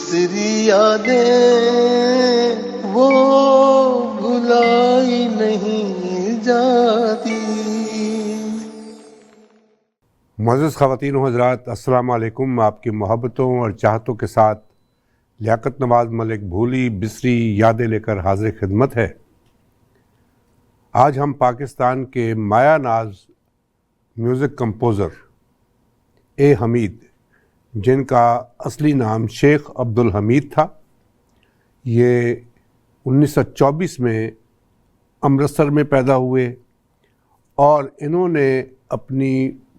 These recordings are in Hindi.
बिसरी यादें वो भुलाई नहीं जाती। मुअज़्ज़ज़ ख़वातीन व हज़रात, अस्सलाम वालेकुम। आपकी मोहब्बतों और चाहतों के साथ लियाकत नवाज़ मलिक भूली बिसरी यादें लेकर हाज़िर खिदमत है। आज हम पाकिस्तान के माया नाज म्यूज़िक कंपोज़र ए हमीद, जिनका असली नाम शेख अब्दुल हमीद था, ये 1924 में अमृतसर में पैदा हुए और इन्होंने अपनी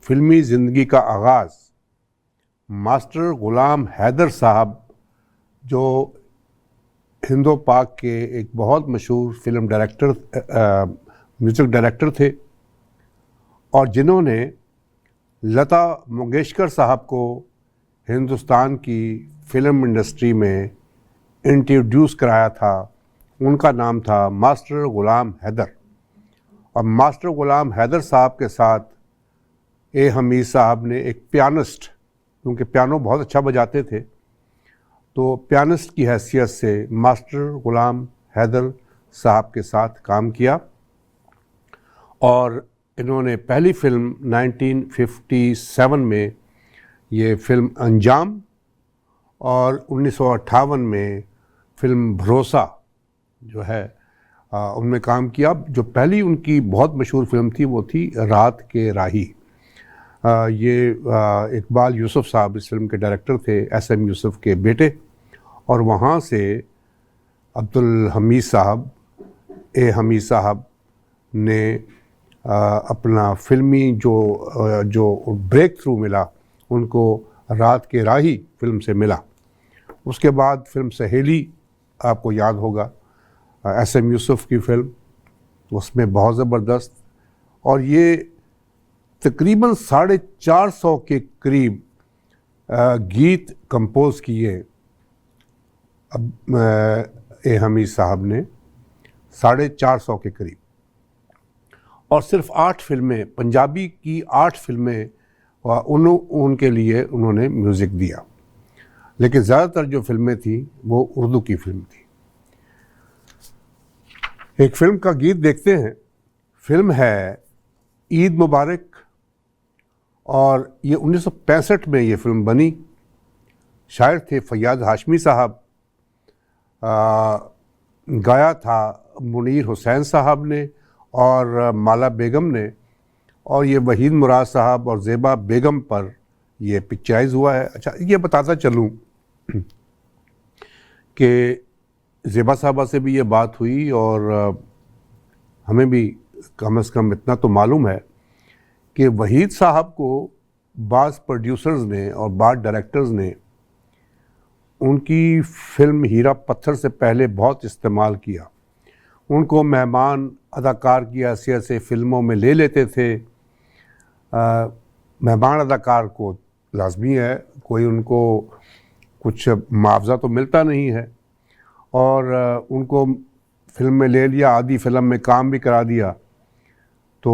फ़िल्मी ज़िंदगी का आगाज़ मास्टर ग़ुलाम हैदर साहब, जो हिंदो पाक के एक बहुत मशहूर फ़िल्म डायरेक्टर म्यूज़िक डायरेक्टर थे और जिन्होंने लता मंगेशकर साहब को हिंदुस्तान की फ़िल्म इंडस्ट्री में इंट्रोड्यूस कराया था। उनका नाम था मास्टर ग़ुलाम हैदर। और मास्टर ग़ुलाम हैदर साहब के साथ ए हमीद साहब ने एक पियानिस्ट, क्योंकि पियानो बहुत अच्छा बजाते थे, तो पियानिस्ट की हैसियत से मास्टर ग़ुलाम हैदर साहब के साथ काम किया। और इन्होंने पहली फ़िल्म 1957 में ये फ़िल्म अंजाम और 1958 में फ़िल्म भरोसा जो है उनमें काम किया। जो पहली उनकी बहुत मशहूर फ़िल्म थी वो थी रात के राही। ये इकबाल यूसुफ साहब इस फ़िल्म के डायरेक्टर थे, एस.एम. यूसुफ के बेटे। और वहाँ से अब्दुल हमीद साहब, ए हमीद साहब ने अपना फ़िल्मी जो ब्रेक थ्रू मिला उनको रात के राही फ़िल्म से मिला। उसके बाद फ़िल्म सहेली, आपको याद होगा, एस.एम. यूसुफ की फ़िल्म, उसमें बहुत ज़बरदस्त। और ये तकरीबन 450 के करीब गीत कंपोज़ किए अब ए हमीद साहब ने, 450 के करीब। और सिर्फ 8 फ़िल्में, पंजाबी की 8 फ़िल्में उनके लिए उन्होंने म्यूज़िक दिया, लेकिन ज़्यादातर जो फ़िल्में थी वो उर्दू की फ़िल्म थी। एक फ़िल्म का गीत देखते हैं। फ़िल्म है ईद मुबारक और ये 1965 में ये फ़िल्म बनी। शायर थे फैयाज़ हाशमी साहब, गाया था मुनीर हुसैन साहब ने और माला बेगम ने, और ये वहीद मुराद साहब और ज़ेबा बेगम पर ये पिक्चराइज़ हुआ है। अच्छा, ये बताता चलूँ कि ज़ेबा साहबा से भी ये बात हुई और हमें भी कम से कम इतना तो मालूम है कि वहीद साहब को बाज़ प्रोड्यूसर्स ने और बाज़ डायरेक्टर्स ने उनकी फ़िल्म हीरा पत्थर से पहले बहुत इस्तेमाल किया। उनको मेहमान अदाकार की हैसियत से फ़िल्मों में ले लेते थे। मेहमान अदाकार को लाजमी है, कोई उनको कुछ मुआवज़ा तो मिलता नहीं है, और उनको फ़िल्म में ले लिया, आधी फ़िल्म में काम भी करा दिया। तो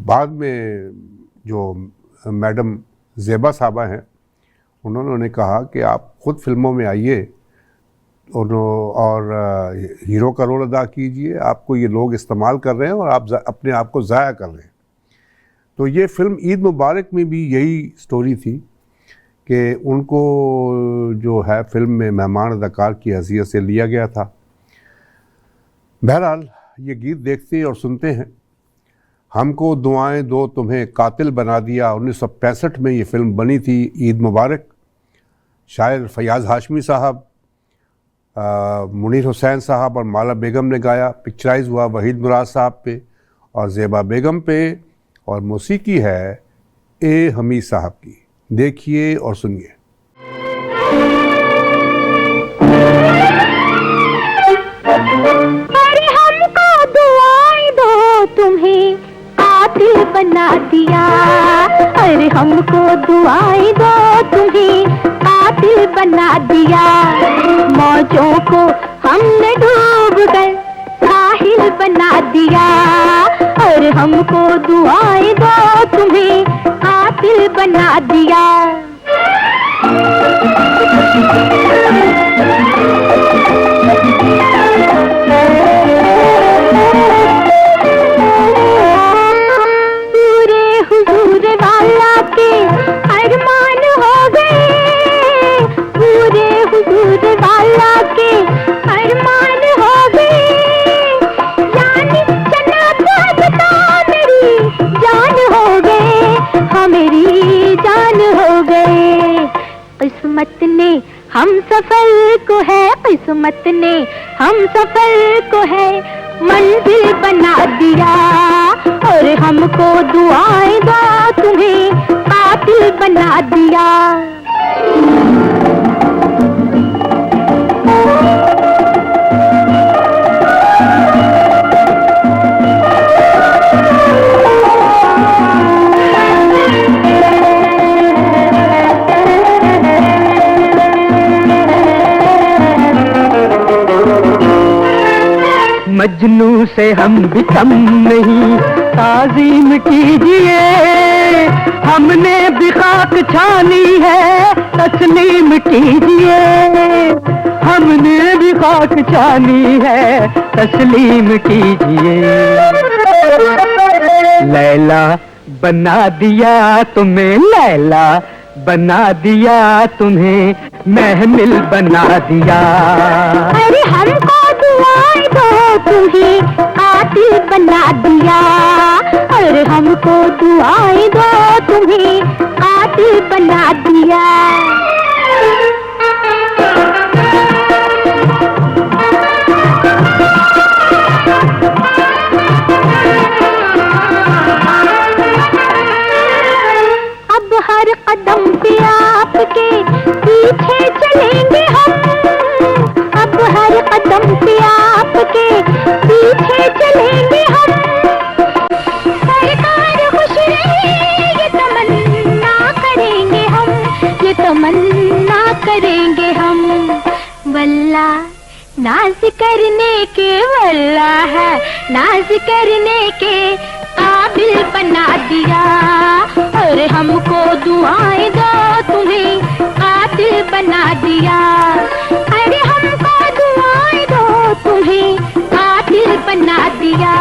बाद में जो मैडम ज़ेबा साहबा हैं, उन्होंने कहा कि आप ख़ुद फ़िल्मों में आइए और हीरो का रोल अदा कीजिए, आपको ये लोग इस्तेमाल कर रहे हैं और आप अपने आप को ज़ाया कर रहे हैं। तो ये फ़िल्म ईद मुबारक में भी यही स्टोरी थी कि उनको जो है फ़िल्म में मेहमान अदाकार की हैसियत से लिया गया था। बहरहाल ये गीत देखते और सुनते हैं। हमको दुआएं दो तुम्हें कातिल बना दिया, 1965 में ये फ़िल्म बनी थी ईद मुबारक। शायर फैयाज़ हाशमी साहब, मुनीर हुसैन साहब और माला बेगम ने गाया। पिक्चराइज़ हुआ वहीद मुराद साहब पे और ज़ेबा बेगम पे, और मौसीकी है ए हमीद साहब की। देखिए और सुनिए। अरे हमको दुआएं दो तुम्हें कातिल बना दिया, अरे हमको दुआएं दो तुम्हें कातिल बना दिया। मौजों को हमने डूब कर साहिल बना दिया, और हमको दुआएं दो तुम्हें कातिल बना दिया। हम सफर को है, किस्मत ने हम सफर को है मंजिल बना दिया, और हमको दुआएं दो तुम्हें कातिल बना दिया। मजनू से हम भी कम नहीं, ताज़ीम कीजिए, हमने भी खाक छानी है, तस्लीम कीजिए, हमने भी खाक छानी है, तस्लीम कीजिए। लैला बना दिया तुम्हें, लैला बना दिया तुम्हें, महमिल बना दिया। अरे हमको दुआएं दो तुम्हें कातिल बना दिया, अरे हमको दुआएं दो तुम्हें कातिल बना दिया। अब हर कदम पे आपके पीछे चलेंगे हम, अब हर कदम पे आपके पीछे चलेंगे हम। सरकार खुश रहे ये तमन्ना करेंगे हम, ये तमन्ना करेंगे हम। वल्ला नाज करने के, वल्ला है नाज करने के काबिल बना दिया, और हमको दुआएं दो तुम्हें कातिल बना दिया। अरे हमको दुआएं दो तुम्हें कातिल बना दिया,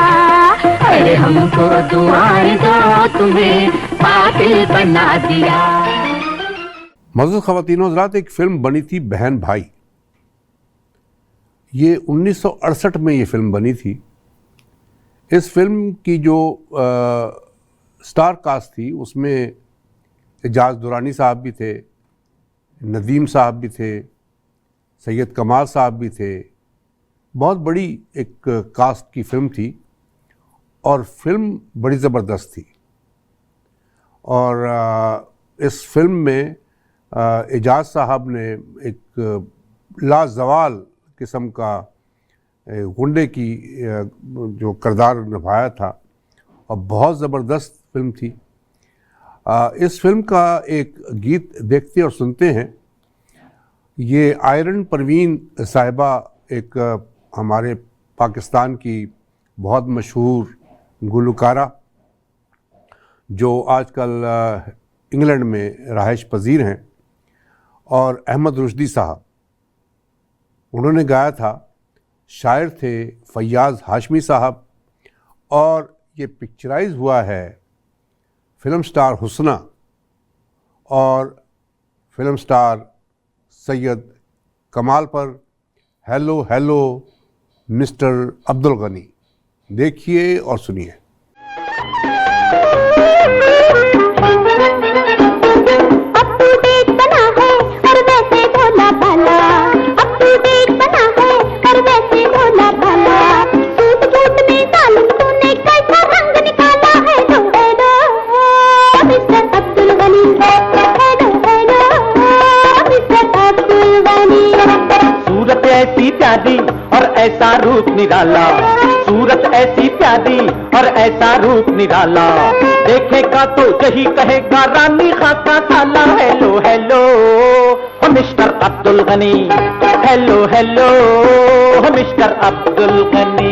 अरे हमको दुआएं दो तुम्हें कातिल बना दिया। मौजूद ख़वातीन हज़रात, एक फ़िल्म बनी थी बहन भाई। ये 1968 में ये फ़िल्म बनी थी। इस फिल्म की जो स्टार कास्ट थी उसमें एजाज दुरानी साहब भी थे, नदीम साहब भी थे, सैयद कमाल साहब भी थे। बहुत बड़ी एक कास्ट की फ़िल्म थी और फिल्म बड़ी ज़बरदस्त थी। और इस फिल्म में एजाज साहब ने एक लाजवाल किस्म का गुंडे की जो किरदार निभाया था और बहुत ज़बरदस्त फिल्म थी। इस फिल्म का एक गीत देखते और सुनते हैं। ये आयरन परवीन साहिबा एक हमारे पाकिस्तान की बहुत मशहूर गुलकारा जो आजकल इंग्लैंड में रहाइश पजीर हैं, और अहमद रुश्दी साहब उन्होंने गाया था। शायर थे फैयाज़ हाशमी साहब, और ये पिक्चराइज़ हुआ है फिल्म स्टार हुस्ना और फिल्म स्टार सैयद कमाल पर। Hello hello mister Abdul Gani, देखिए और सुनिए। प्यादी और ऐसा रूप निराला, सूरत ऐसी प्यादी और ऐसा रूप निराला, देखेगा तो यही कहेगा रानी खाका साला। Hello hello mister Abdul Gani, hello hello mister Abdul Gani.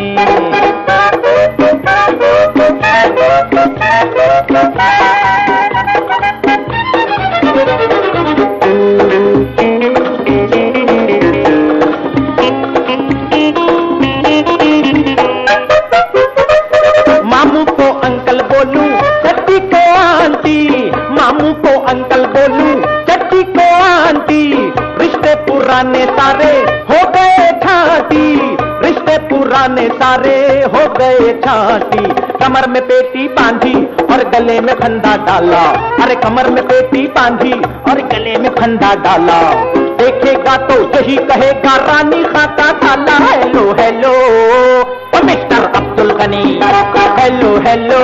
पुराने सारे हो गए छाती, रिश्ते पुराने सारे हो गए छाती। कमर में पेटी बांधी और गले में फंदा डाला, अरे कमर में पेटी बांधी और गले में फंदा डाला। देखेगा तो यही कहेगा रानी खाता ताला। Hello hello oh mister Abdul Gani, hello hello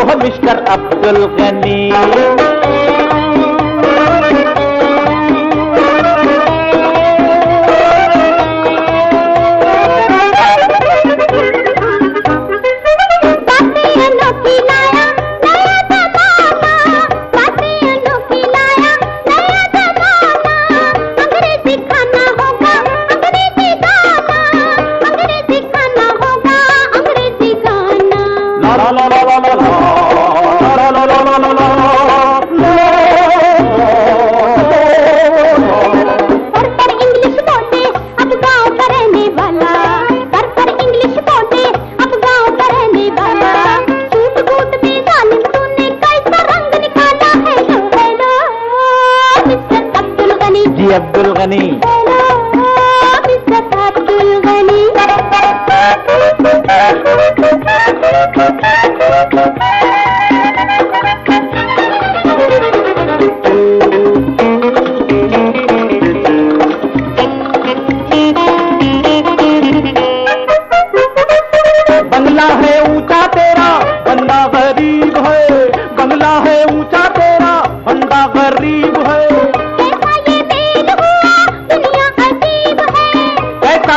oh mister Abdul Gani. Abdul Gani बंगला है ऊंचा तेरा बंदा गरीब है, बंगला है ऊंचा तेरा बंदा गरीब है।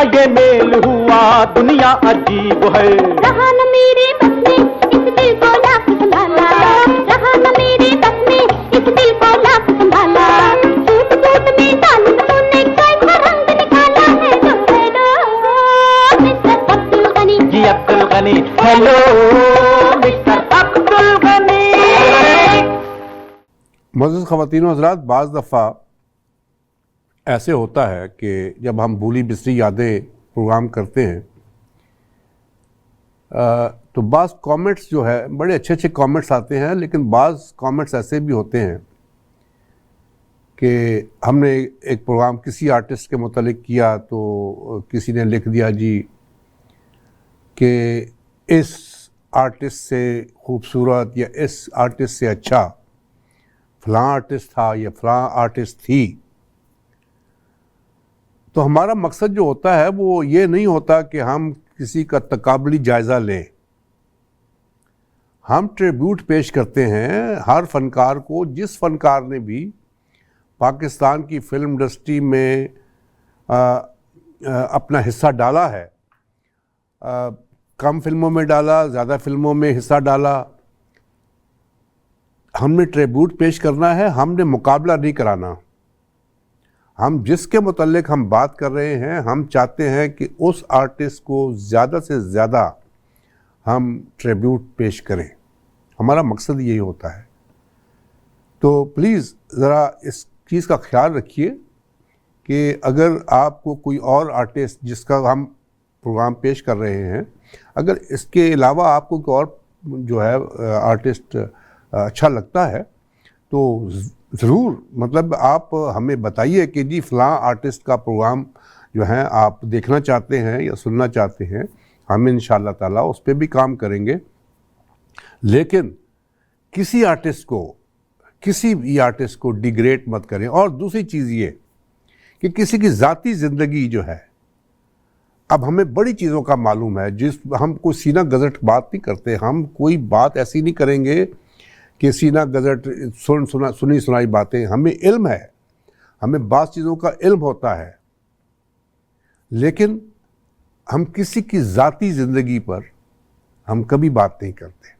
ये मेल हुआ दुनिया अजीब है। रहा न मेरे बस में इस दिल को लाख संभाला, रहा न मेरे बस में इस दिल को लाख संभाला। सूट बूट में डाल तूने कैसा रंग निकाला। Hello hello mister Abdul Gani, जी अब्दुल गनी, हेलो मिस्टर अब्दुल गनी। मुअज़्ज़िज़ ख़वातीन व हज़रात, बाज़ दफ़ा ऐसे होता है कि जब हम भूली बिसरी यादें प्रोग्राम करते हैं तो बाज़ कमेंट्स जो है बड़े अच्छे अच्छे कमेंट्स आते हैं, लेकिन बाज़ कमेंट्स ऐसे भी होते हैं कि हमने एक प्रोग्राम किसी आर्टिस्ट के मुतालिक किया तो किसी ने लिख दिया जी कि इस आर्टिस्ट से खूबसूरत या इस आर्टिस्ट से अच्छा फ़लाँ आर्टिस्ट था या फ़लाँ आर्टिस्ट थी। तो हमारा मकसद जो होता है वो ये नहीं होता कि हम किसी का तकाबली जायज़ा लें। हम ट्रिब्यूट पेश करते हैं हर फनकार को, जिस फनकार ने भी पाकिस्तान की फ़िल्म इंडस्ट्री में अपना हिस्सा डाला है। कम फिल्मों में डाला, ज़्यादा फिल्मों में हिस्सा डाला, हमने ट्रिब्यूट पेश करना है, हमने मुकाबला नहीं कराना। हम जिसके मुतल्लिक हम बात कर रहे हैं, हम चाहते हैं कि उस आर्टिस्ट को ज़्यादा से ज़्यादा हम ट्रिब्यूट पेश करें। हमारा मकसद यही होता है। तो प्लीज़ ज़रा इस चीज़ का ख्याल रखिए कि अगर आपको कोई और आर्टिस्ट जिसका हम प्रोग्राम पेश कर रहे हैं, अगर इसके अलावा आपको कोई और जो है आर्टिस्ट अच्छा लगता है तो ज़रूर मतलब आप हमें बताइए कि जी फ़लाँ आर्टिस्ट का प्रोग्राम जो है आप देखना चाहते हैं या सुनना चाहते हैं। हम इंशाअल्लाह ताला उस पर भी काम करेंगे। लेकिन किसी भी आर्टिस्ट को डिग्रेड मत करें। और दूसरी चीज़ ये कि किसी की ज़ाती ज़िंदगी जो है, अब हमें बड़ी चीज़ों का मालूम है, हम कोई सीना गज़ट बात नहीं करते। हम कोई बात ऐसी नहीं करेंगे कि सीना गज़ट सुनी सुनाई बातें। हमें इल्म है, हमें बात चीज़ों का इल्म होता है, लेकिन हम किसी की ज़ाती ज़िंदगी पर हम कभी बात नहीं करते।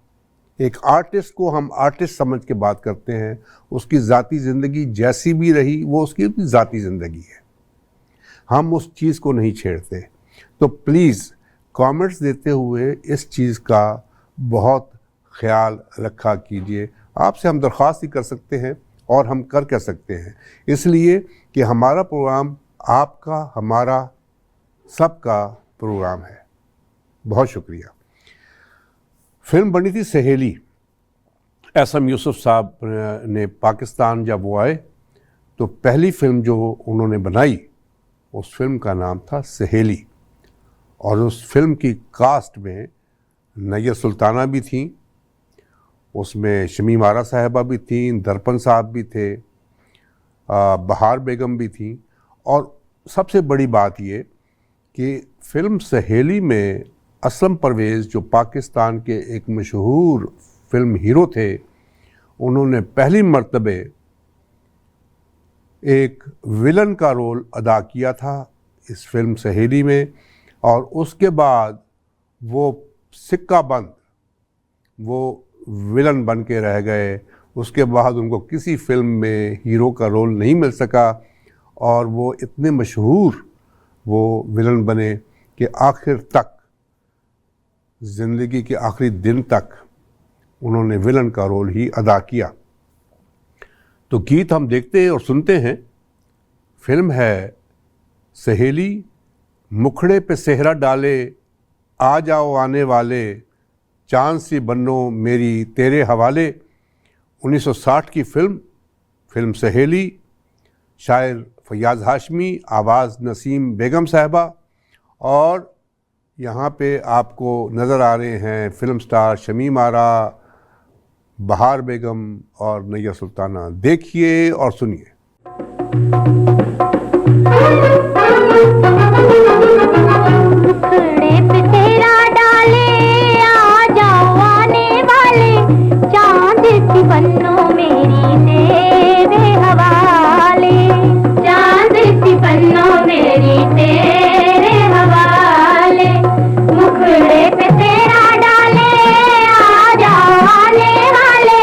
एक आर्टिस्ट को हम आर्टिस्ट समझ के बात करते हैं। उसकी ज़ाती ज़िंदगी जैसी भी रही वो उसकी ज़ाती ज़िंदगी है, हम उस चीज़ को नहीं छेड़ते। तो प्लीज़ कमेंट्स देते हुए इस चीज़ का बहुत ख्याल रखा कीजिए। आपसे हम दरख्वास्त ही कर सकते हैं और हम कर सकते हैं, इसलिए कि हमारा प्रोग्राम आपका, हमारा सबका प्रोग्राम है। बहुत शुक्रिया। फिल्म बनी थी सहेली। एसएम यूसुफ साहब ने पाकिस्तान जब वो आए तो पहली फिल्म जो उन्होंने बनाई उस फिल्म का नाम था सहेली। और उस फिल्म की कास्ट में नैयर सुल्ताना भी थी, उसमें शमीम आरा साहिबा भी थी, दर्पण साहब भी थे, बहार बेगम भी थी। और सबसे बड़ी बात ये कि फिल्म सहेली में असलम परवेज़ जो पाकिस्तान के एक मशहूर फिल्म हीरो थे, उन्होंने पहली मर्तबे एक विलन का रोल अदा किया था इस फिल्म सहेली में। और उसके बाद वो सिक्का बंद, वो विलन बन के रह गए। उसके बाद उनको किसी फिल्म में हीरो का रोल नहीं मिल सका और वो इतने मशहूर वो विलन बने कि आखिर तक, ज़िंदगी के आखिरी दिन तक उन्होंने विलन का रोल ही अदा किया। तो गीत हम देखते और सुनते हैं। फिल्म है सहेली, मुखड़े पे सेहरा डाले, आ जाओ आने वाले, चांद सी बन्नो मेरी तेरे हवाले। 1960 की फिल्म सहेली। शायर फयाज़ हाशमी, आवाज़ नसीम बेगम साहबा। और यहाँ पे आपको नज़र आ रहे हैं फिल्म स्टार शमीम आरा, बहार बेगम और नैयर सुल्ताना। देखिए और सुनिए। मुखड़े पे तेरा डाले, आ जाओ आने वाले, चांद सी बन्नो मेरी तेरे हवाले, चांद सी बन्नो मेरी तेरे हवाले। मुखड़े पे तेरा डाले, आ जाओ आने वाले,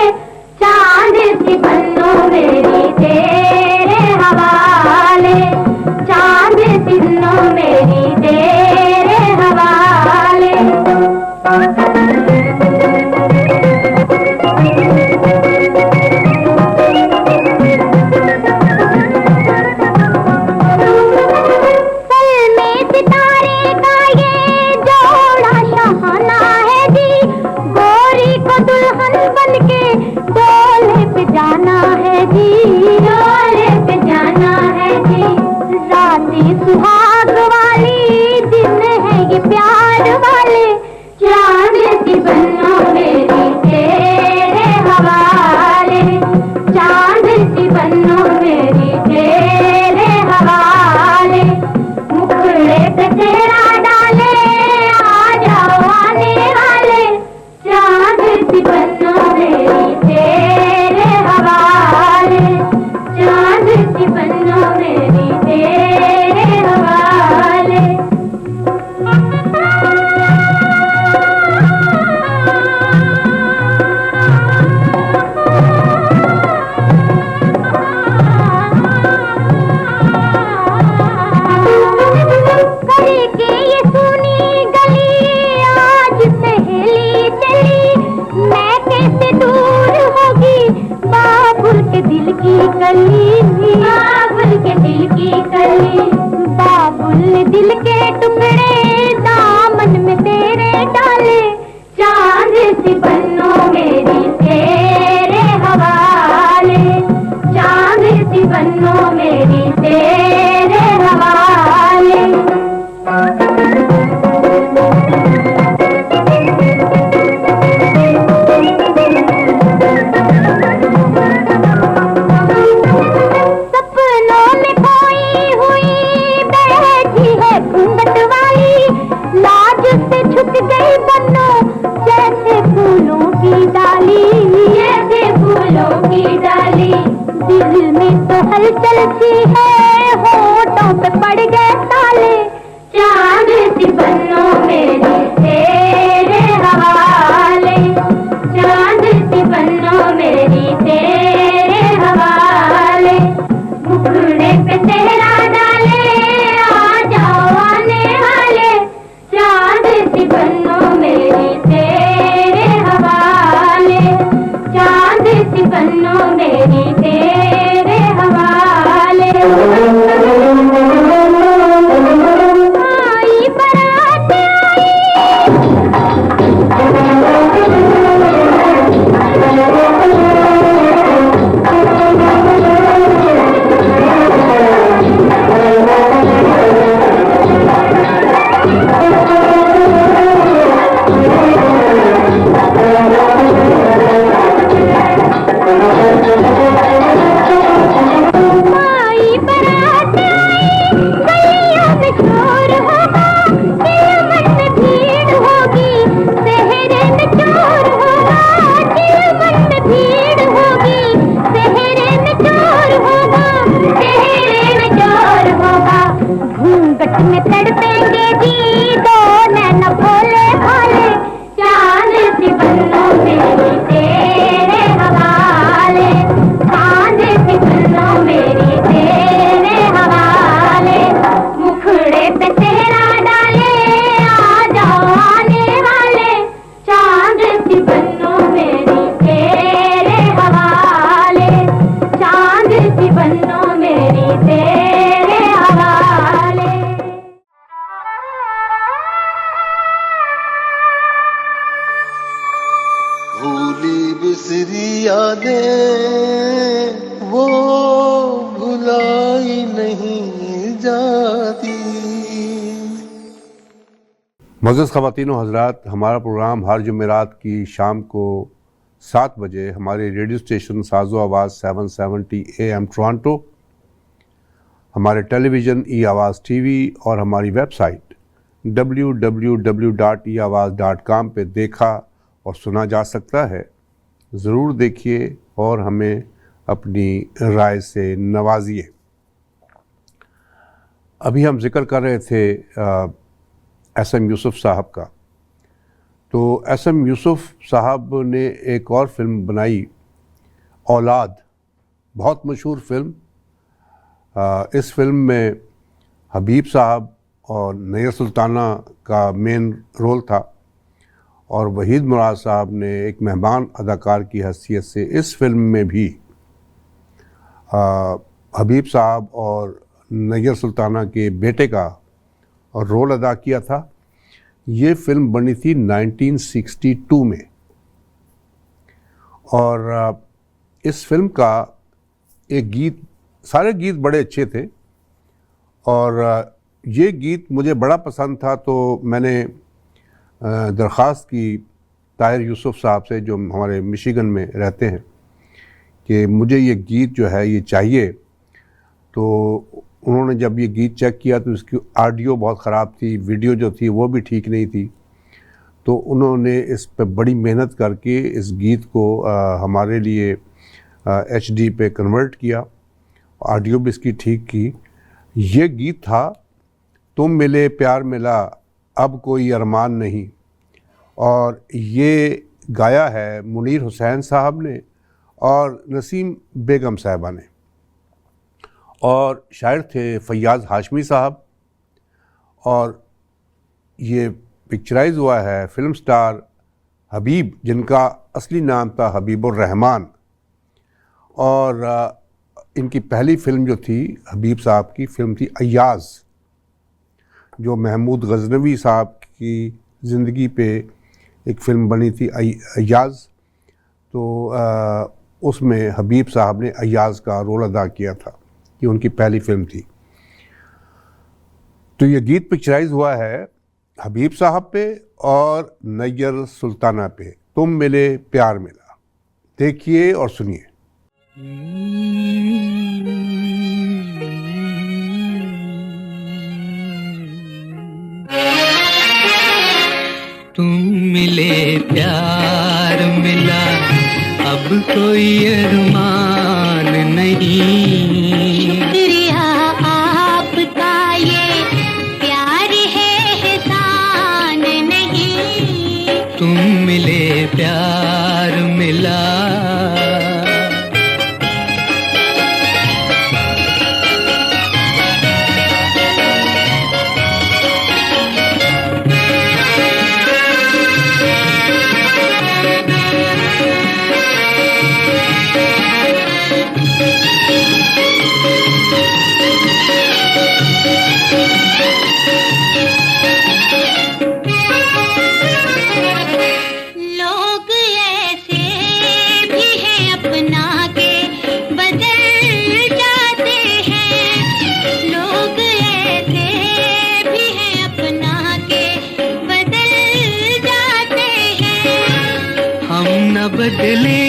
चांद सी बन्नो मेरी तेरे हवाले, चांद सी बन्नो मेरी तेरे हवाले। सुहाग वाली दिन है ये प्यार वाले, चांद सी बन्नो मेरी तेरे हवाले, चांद सी बन्नो मेरी तेरे हवाले। मुखड़े पे तेरा डाले, आ जाओ आने वाले, चांद सी बन्नो मेरी तेरे हवाले, चांद सी बन्नो मेरी तेरे हवाले। करके ये सुनी गली आज सहेली चली, मैं कैसे दूर होगी बाबुल के दिल की कली, बाबुल के दिल की कली। बाबुल ने दिल के टुकड़े दामन में तेरे डाले, चांद सी बन्नो मेरी तेरे हवाले, चांद सी बन्नो मेरी तेरे हवाले। सपनों में खोई हुई बैठी है घूंघट वाली, लाज से झुक गई बन्नो जैसे फूलों की डाली, जैसे फूलों की डाली। दिल में तो हलचल सी है, होठों पे पड़ गए ताले, चांद सी बन्नो मेरी तेरे हवाले, चांद सी बन्नो मेरी तेरे हवाले। मुखड़े पे तेरा डाले, आ जाओ आने वाले, चांद सी बन्नो मेरी तेरे हवाले, चांद सी बन्नो मेरी तेरे हवाले। बिसरी यादें वो भुलाई नहीं जाती। मुअज़्ज़ज़ ख़वातीन व हज़रात, हमारा प्रोग्राम हर जुमेरात की शाम को 7 बजे हमारे रेडियो स्टेशन साज़ो आवाज़ 770 AM टोरंटो, हमारे टेलीविज़न ई आवाज़ टीवी और हमारी वेबसाइट www.eawaz.com पे देखा और सुना जा सकता है। ज़रूर देखिए और हमें अपनी राय से नवाजिए। अभी हम जिक्र कर रहे थे एस.एम. यूसुफ साहब का। तो एस.एम. यूसुफ साहब ने एक और फिल्म बनाई, औलाद, बहुत मशहूर फिल्म। इस फिल्म में हबीब साहब और नैयर सुल्ताना का मेन रोल था और वहीद मुराद साहब ने एक मेहमान अदाकार की हैसियत से इस फिल्म में भी हबीब साहब और नैयर सुल्ताना के बेटे का रोल अदा किया था। ये फिल्म बनी थी 1962 में और इस फिल्म का एक गीत, सारे गीत बड़े अच्छे थे और ये गीत मुझे बड़ा पसंद था, तो मैंने दरख्वास्त की ताहिर यूसुफ साहब से, जो हमारे मिशिगन में रहते हैं, कि मुझे ये गीत जो है ये चाहिए। तो उन्होंने जब ये गीत चेक किया तो इसकी ऑडियो बहुत ख़राब थी, वीडियो जो थी वो भी ठीक नहीं थी। तो उन्होंने इस पर बड़ी मेहनत करके इस गीत को हमारे लिए HD पे कन्वर्ट किया, ऑडियो भी इसकी ठीक की। ये गीत था, तुम मिले प्यार मिला अब कोई अरमान नहीं, और ये गाया है मुनीर हुसैन साहब ने और नसीम बेगम साहिबा ने, और शायर थे फैयाज़ हाशमी साहब। और ये पिक्चराइज़ हुआ है फिल्म स्टार हबीब, जिनका असली नाम था हबीबुर रहमान, और इनकी पहली फ़िल्म जो थी हबीब साहब की फ़िल्म थी अय्याज़, जो महमूद गज़नवी साहब की ज़िंदगी पे एक फ़िल्म बनी थी अय्याज़। तो उसमें हबीब साहब ने अय्याज़ का रोल अदा किया था, ये उनकी पहली फ़िल्म थी। तो ये गीत पिक्चराइज़ हुआ है हबीब साहब पे और नैयर सुल्ताना पे, तुम मिले प्यार मिला। देखिए और सुनिए। तुम मिले प्यार मिला अब कोई अरमान नहीं, शुक्रिया आपका ये प्यार है एहसान नहीं। तुम मिले प्यार मिला। बदले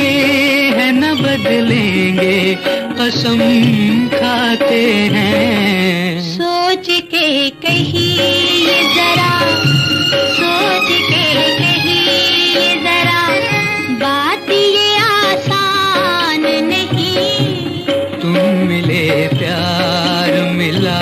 हैं न बदलेंगे, कसम खाते हैं। सोच के कहिए जरा, सोच के कहिए जरा, बात ये आसान नहीं। तुम मिले प्यार मिला।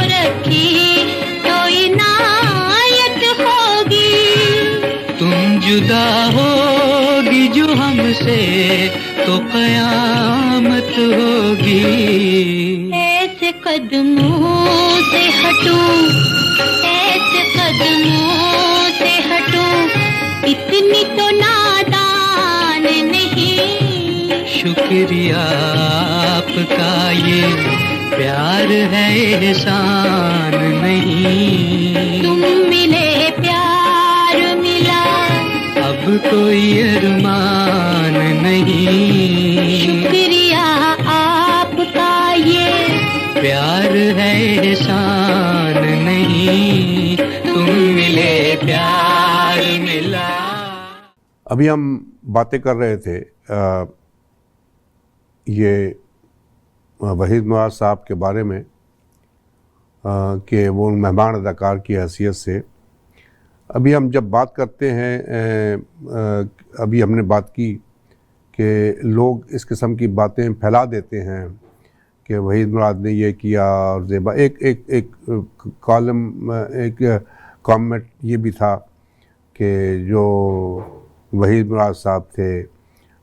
रखे जुदा होगी जो हमसे तो कयामत होगी। ऐसे कदमों से हटूं, ऐसे कदमों से हटूं, इतनी तो नादान नहीं। शुक्रिया आपका ये प्यार है एहसान नहीं। तुम मिले प्यार मिला, अब कोई अरमान नहीं। शुक्रिया आपका ये प्यार है एहसान नहीं। तुम मिले प्यार मिला। अभी हम बातें कर रहे थे ये वहीद मुराद साहब के बारे में कि वो मेहमान अदाकार की हैसियत से। अभी हम जब बात करते हैं अभी हमने बात की कि लोग इस किस्म की बातें फैला देते हैं कि वहीद मुराद ने ये किया और ज़ेबा एक कॉलम एक कमेंट ये भी था कि जो वहीद मुराद साहब थे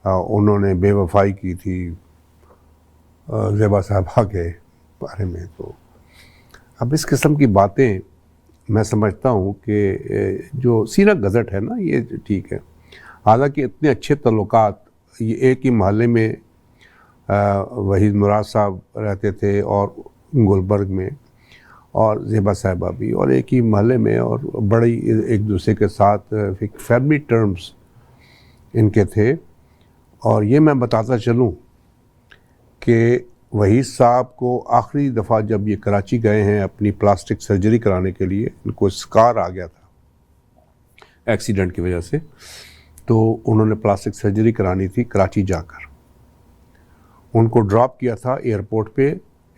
उन्होंने बेवफाई की थी ज़ेबा साहबा के बारे में। तो अब इस किस्म की बातें मैं समझता हूँ कि जो सीना गज़ट है ना ये ठीक है, हालांकि इतने अच्छे तल्लुकात ये एक ही मोहल्ले में वहीद मुराद साहब रहते थे और गुलबर्ग में और ज़ेबा साहिबा भी और एक ही मोहल्ले में और बड़ी एक दूसरे के साथ एक फैमिली टर्म्स इनके थे। और ये मैं बताता चलूँ कि वहीद साहब को आखिरी दफ़ा जब ये कराची गए हैं अपनी प्लास्टिक सर्जरी कराने के लिए, इनको स्कार आ गया था एक्सीडेंट की वजह से, तो उन्होंने प्लास्टिक सर्जरी करानी थी कराची जाकर। उनको ड्रॉप किया था एयरपोर्ट पे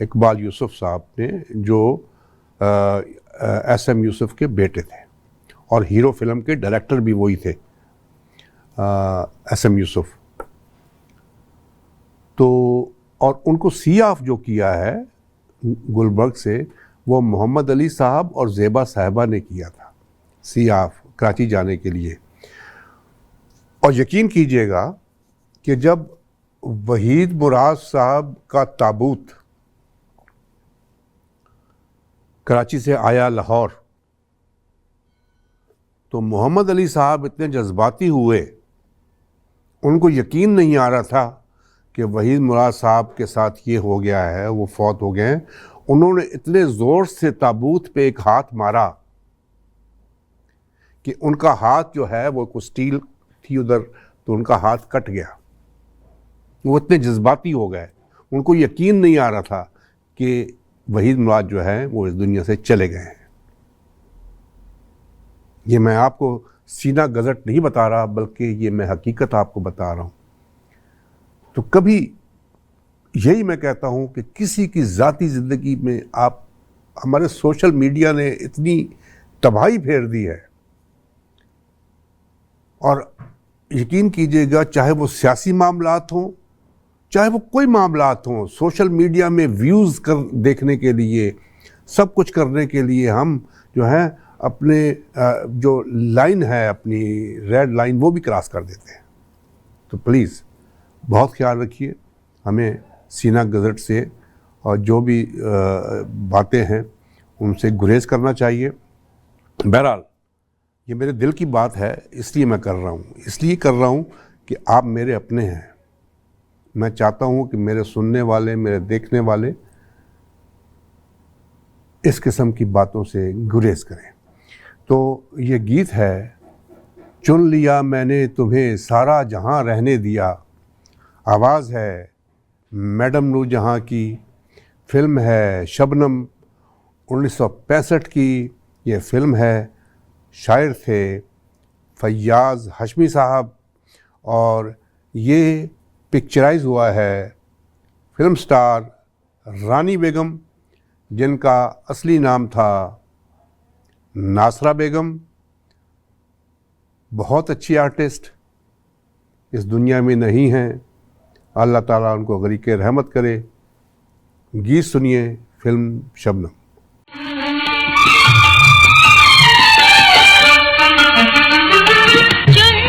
इकबाल यूसुफ साहब ने जो SM यूसुफ के बेटे थे और हीरो फिल्म के डायरेक्टर भी वही थे SM यूसुफ। तो और उनको सी ऑफ जो किया है गुलबर्ग से वो मोहम्मद अली साहब और ज़ेबा साहिबा ने किया था सी ऑफ कराची जाने के लिए। और यकीन कीजिएगा कि जब वहीद मुराद साहब का ताबूत कराची से आया लाहौर, तो मोहम्मद अली साहब इतने जज्बाती हुए, उनको यकीन नहीं आ रहा था कि वहीद मुराद साहब के साथ ये हो गया है, वो फौत हो गए हैं। उन्होंने इतने ज़ोर से ताबूत पे एक हाथ मारा कि उनका हाथ जो है वो कुछ स्टील थी उधर, तो उनका हाथ कट गया। वो इतने जज्बाती हो गए, उनको यकीन नहीं आ रहा था कि वहीद मुराद जो है वो इस दुनिया से चले गए हैं। ये मैं आपको सीना गज़ट नहीं बता रहा, बल्कि ये मैं हकीकत आपको बता रहा हूँ। तो कभी यही मैं कहता हूँ कि किसी की ज़ाती ज़िंदगी में आप, हमारे सोशल मीडिया ने इतनी तबाही फेर दी है, और यकीन कीजिएगा चाहे वो सियासी मामलात हों, चाहे वो कोई मामलात हों, सोशल मीडिया में व्यूज़ देखने के लिए, सब कुछ करने के लिए हम जो है अपने जो लाइन है, अपनी रेड लाइन, वो भी क्रॉस कर देते हैं। तो प्लीज़ बहुत ख्याल रखिए, हमें सीना गज़ट से और जो भी बातें हैं उनसे गुरेज करना चाहिए। बहरहाल ये मेरे दिल की बात है, इसलिए मैं कर रहा हूँ, इसलिए कर रहा हूँ कि आप मेरे अपने हैं। मैं चाहता हूँ कि मेरे सुनने वाले, मेरे देखने वाले इस किस्म की बातों से गुरेज करें। तो ये गीत है, चुन लिया मैंने तुम्हें सारा जहां रहने दिया, आवाज़ है मैडम नूरजहां की, फिल्म है शबनम 1965 की ये फिल्म है, शायर थे फैयाज़ हाशमी साहब, और ये पिक्चराइज हुआ है फिल्म स्टार रानी बेगम, जिनका असली नाम था नासरा बेगम। बहुत अच्छी आर्टिस्ट इस दुनिया में नहीं हैं, अल्लाह ताला उनको गरीक़े रहमत करे। गीत सुनिए फिल्म शबनम। चुन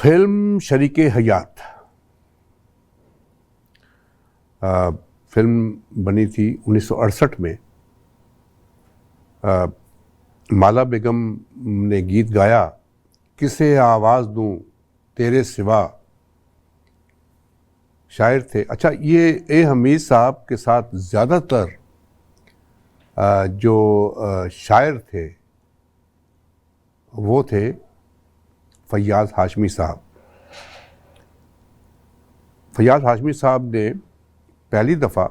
फिल्म शरीके हयात फिल्म बनी थी 1968 में। माला बेगम ने गीत गाया, किसे आवाज़ दूं तेरे सिवा। शायर थे, अच्छा ये ए हमीद साहब के साथ ज़्यादातर जो शायर थे वो थे फैयाज़ हाशमी साहब। फैयाज़ हाशमी साहब ने पहली दफ़ा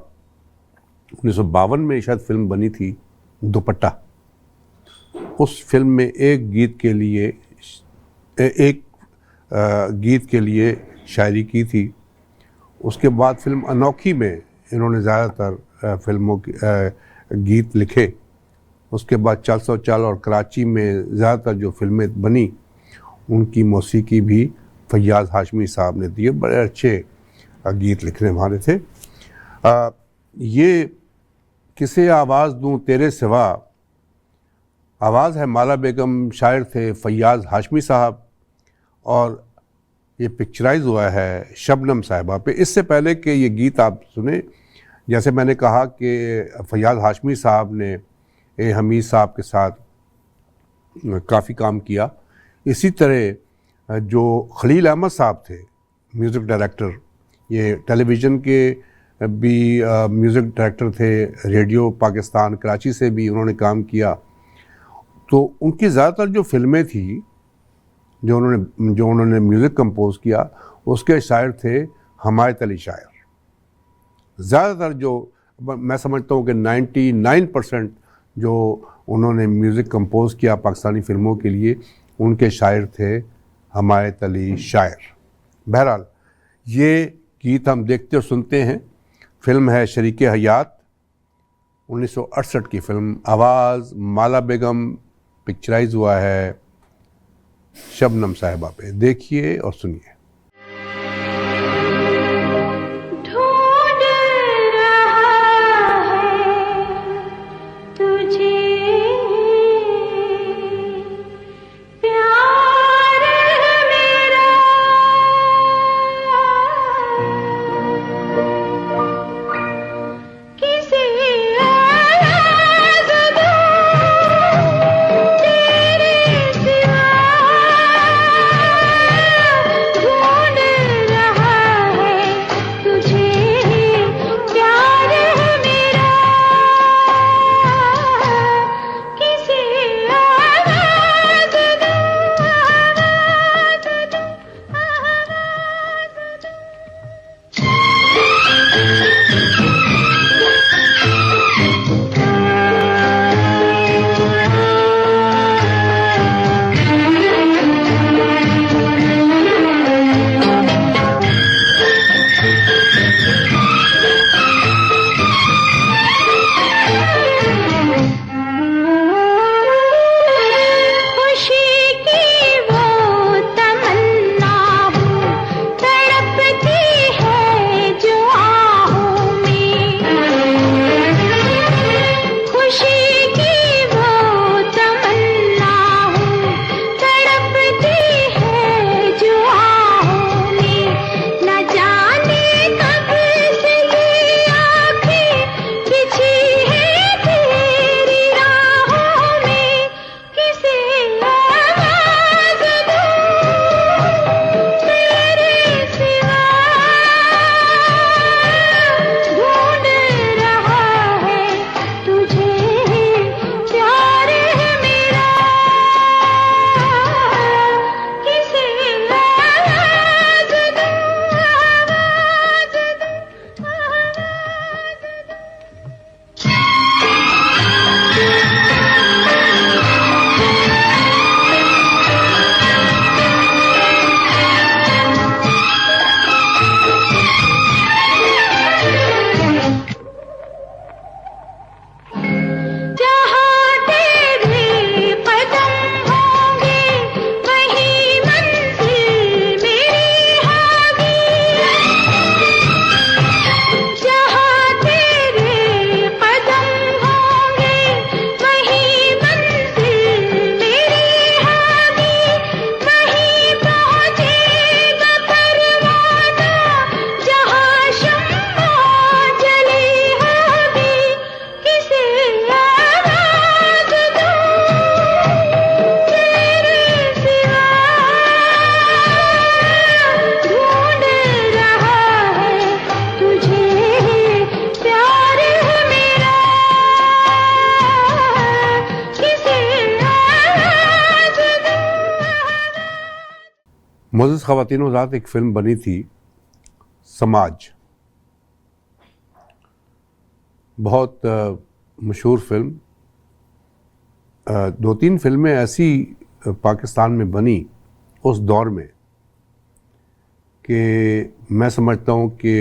1952 में शायद फिल्म बनी थी दुपट्टा। उस फिल्म में एक गीत के लिए शायरी की थी। उसके बाद फिल्म अनोखी में इन्होंने ज़्यादातर फिल्मों की गीत लिखे। उसके बाद चल सो चल और कराची में ज़्यादातर जो फिल्में बनी उनकी मौसीकी भी फैयाज़ हाशमी साहब ने दिए। बड़े अच्छे गीत लिखने वाले थे। ये किसे आवाज़ दूं तेरे सिवा, आवाज़ है माला बेगम, शायर थे फैयाज़ हाशमी साहब, और ये पिक्चराइज हुआ है शबनम साहिबा पे। इससे पहले कि ये गीत आप सुने, जैसे मैंने कहा कि फैयाज़ हाशमी साहब ने ए हमीद साहब के साथ काफ़ी काम किया। इसी तरह जो खलील अहमद साहब थे म्यूज़िक डायरेक्टर, ये टेलीविज़न के भी म्यूज़िक डायरेक्टर थे, रेडियो पाकिस्तान कराची से भी उन्होंने काम किया। तो उनकी ज़्यादातर जो फिल्में थी जो उन्होंने म्यूज़िक कंपोज किया, उसके शायर थे हमायत अली शायर। ज़्यादातर जो मैं समझता हूँ कि 99% जो उन्होंने म्यूज़िक कंपोज किया पाकिस्तानी फ़िल्मों के लिए, उनके शायर थे हमायत अली शायर। बहरहाल ये गीत हम देखते और सुनते हैं। फिल्म है शरीके हयात, 1968 की फिल्म। आवाज़ माला बेगम, पिक्चराइज हुआ है शबनम साहिबा पे। देखिए और सुनिए। ढूंढ रहा है तुझे प्यार मेरा, किसी आवाज़ दूं तेरे सिवा। मोअज़्ज़ज़ ख़वातीन व हज़रात, एक फ़िल्म बनी थी समाज, बहुत मशहूर फ़िल्म। 2-3 फ़िल्में ऐसी पाकिस्तान में बनी उस दौर में कि मैं समझता हूँ कि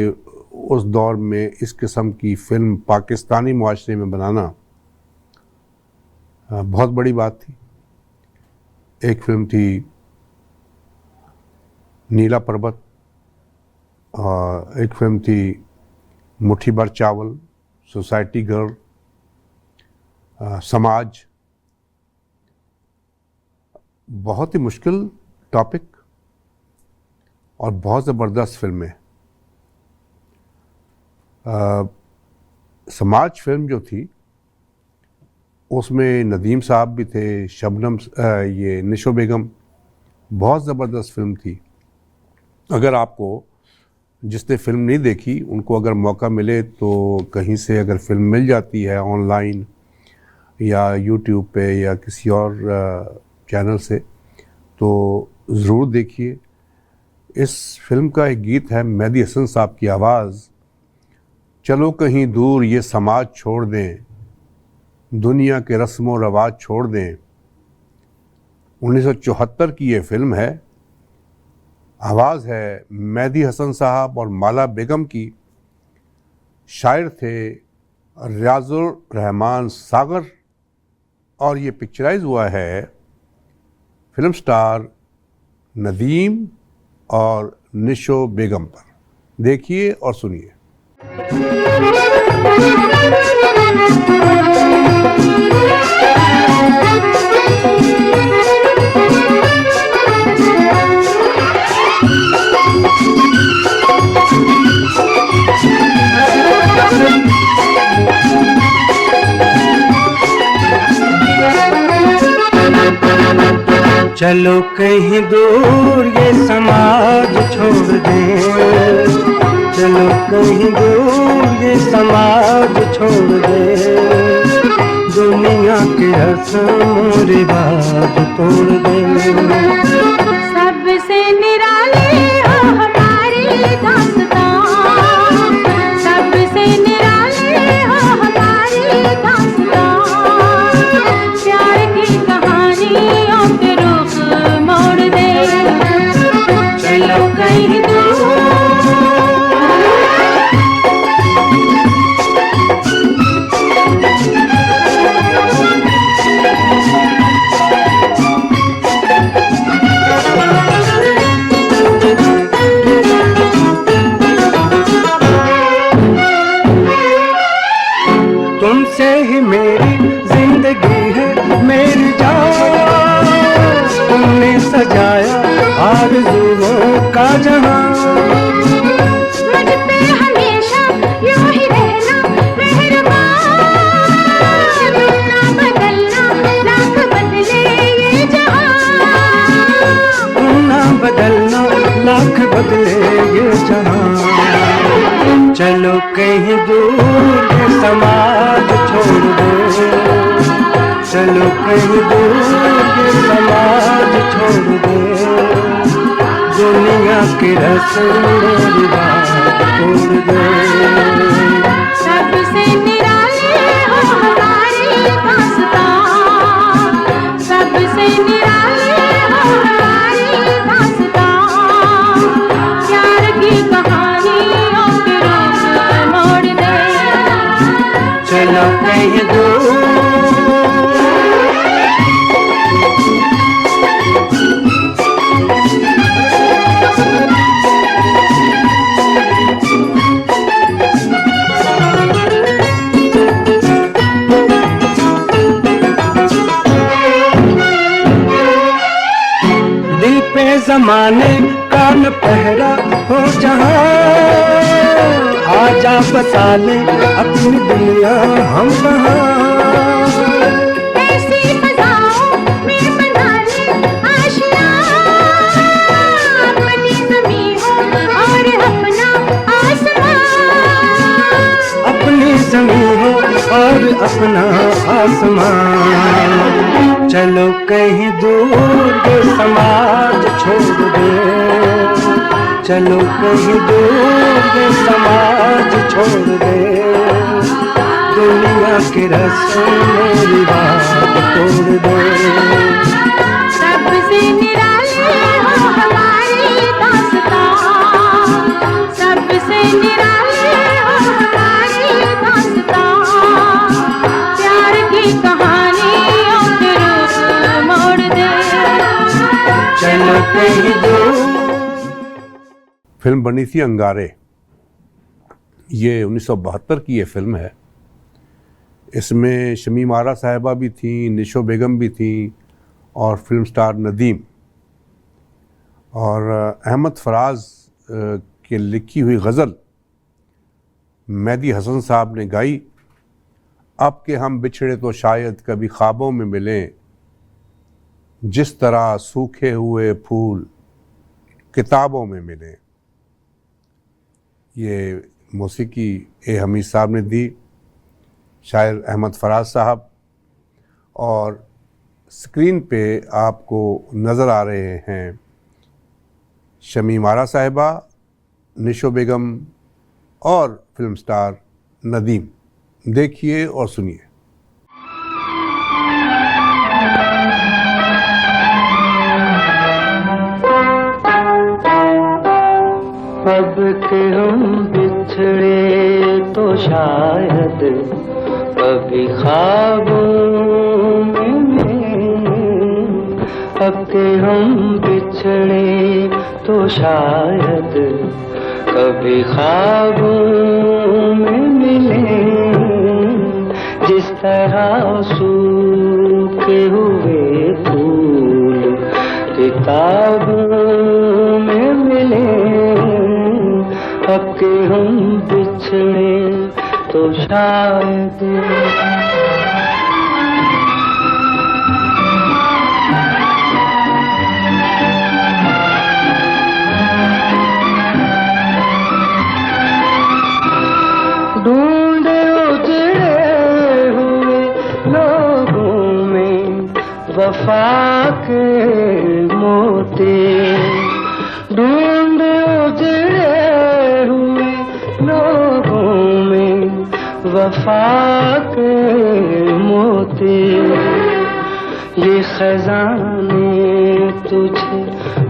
उस दौर में इस किस्म की फ़िल्म पाकिस्तानी मुआशरे में बनाना बहुत बड़ी बात थी। एक फ़िल्म थी नीला पर्वत, और एक फ़िल्म थी मुट्ठी भर चावल, सोसाइटी गर्ल, समाज। बहुत ही मुश्किल टॉपिक और बहुत ज़बरदस्त फिल्में। समाज फिल्म जो थी उसमें नदीम साहब भी थे, शबनम, ये निशो बेगम, बहुत ज़बरदस्त फिल्म थी। अगर आपको, जिसने फ़िल्म नहीं देखी, उनको अगर मौका मिले तो कहीं से अगर फ़िल्म मिल जाती है ऑनलाइन या यूट्यूब पे या किसी और चैनल से, तो ज़रूर देखिए। इस फिल्म का एक गीत है मेहदी हसन साहब की आवाज़, चलो कहीं दूर ये समाज छोड़ दें, दुनिया के रस्म व रवाज छोड़ दें। 1974 की ये फिल्म है। आवाज़ है मेहदी हसन साहब और माला बेगम की। शायर थे रियाजुर रहमान सागर, और ये पिक्चराइज हुआ है फिल्म स्टार नदीम और निशो बेगम पर। देखिए और सुनिए। चलो कहीं दूर ये समाज छोड़ दें, चलो कहीं दूर ये समाज छोड़ दें, दुनिया के रस्म रिवाज तोड़ दें। सबसे निराले हो हमारी दास्तां, सबसे निराले हो हमारी दास्तां, प्यार की कहानियों के रुख मोड़ दे, चलो कहीं दूर। तुमसे ही मेरी जिंदगी है मेरी जान, तुमने सजाया आरज़ुओं का जहां। मुझ पे हमेशा यूं ही रहना मेहरबान, ना बदलना लाख बदले ये जहां, ना बदलना लाख बदले ये जहां। चलो कहीं दूर ये समाज छोड़ दो, चलो कहीं दूर ये समाज छोड़ दो, दुनिया के रस्म रिवाज तोड़ दो। सबसे निराले हो हमारी दास्तां, सबसे निराले हो हमारी दास्तां, प्यार की कहानियों के रुख मोड़ दे, चलो कहीं दूर। दिल पे ज़माने का न पहरा हो जहां, आजा बसा ले अपनी दुनिया हम वहाँ। ऐसी फ़ज़ाओं में बना ले आशियाँ, अपनी ज़मीं हो और अपना आसमां, अपनी ज़मीं हो और अपना आसमां। चलो कहीं दूर ये समाज छोड़ दे, चलो कहीं दूर ये समाज छोड़ दे, दुनिया के रस्म मेरी बात तोड़ दे। सबसे निराली हो हमारी दास्तां, सबसे निराली हो हमारी दास्तां, प्यार की कहानियों के रूप मोड़ दे, चलो कहीं दूर। फिल्म बनी थी अंगारे। ये 1972 की ये फिल्म है। इसमें शमीम आरा साहिबा भी थी, निशो बेगम भी थी और फिल्म स्टार नदीम। और अहमद फराज की लिखी हुई गज़ल मेहदी हसन साहब ने गाई। अब के हम बिछड़े तो शायद कभी ख्वाबों में मिलें, जिस तरह सूखे हुए फूल किताबों में मिलें। ये मौसीकी ए हमीद साहब ने दी, शायर अहमद फराज साहब। और स्क्रीन पे आपको नज़र आ रहे हैं शमीम आरा साहिबा, निशो बेगम और फिल्म स्टार नदीम। देखिए और सुनिए। अब के हम बिछड़े तो शायद कभी ख्वाबों में मिलें, अब के हम बिछड़े तो शायद कभी ख्वाबों में मिलें, जिस तरह सूखे हुए फूल किताबों में मिलें। अब के हम बिछड़े तो शायद ढूंढे उजड़े हुए लोगों में वफा के मोती, ढूंढे उजड़े हुए लोगों में वफा के मोती। ये खजाने तुझे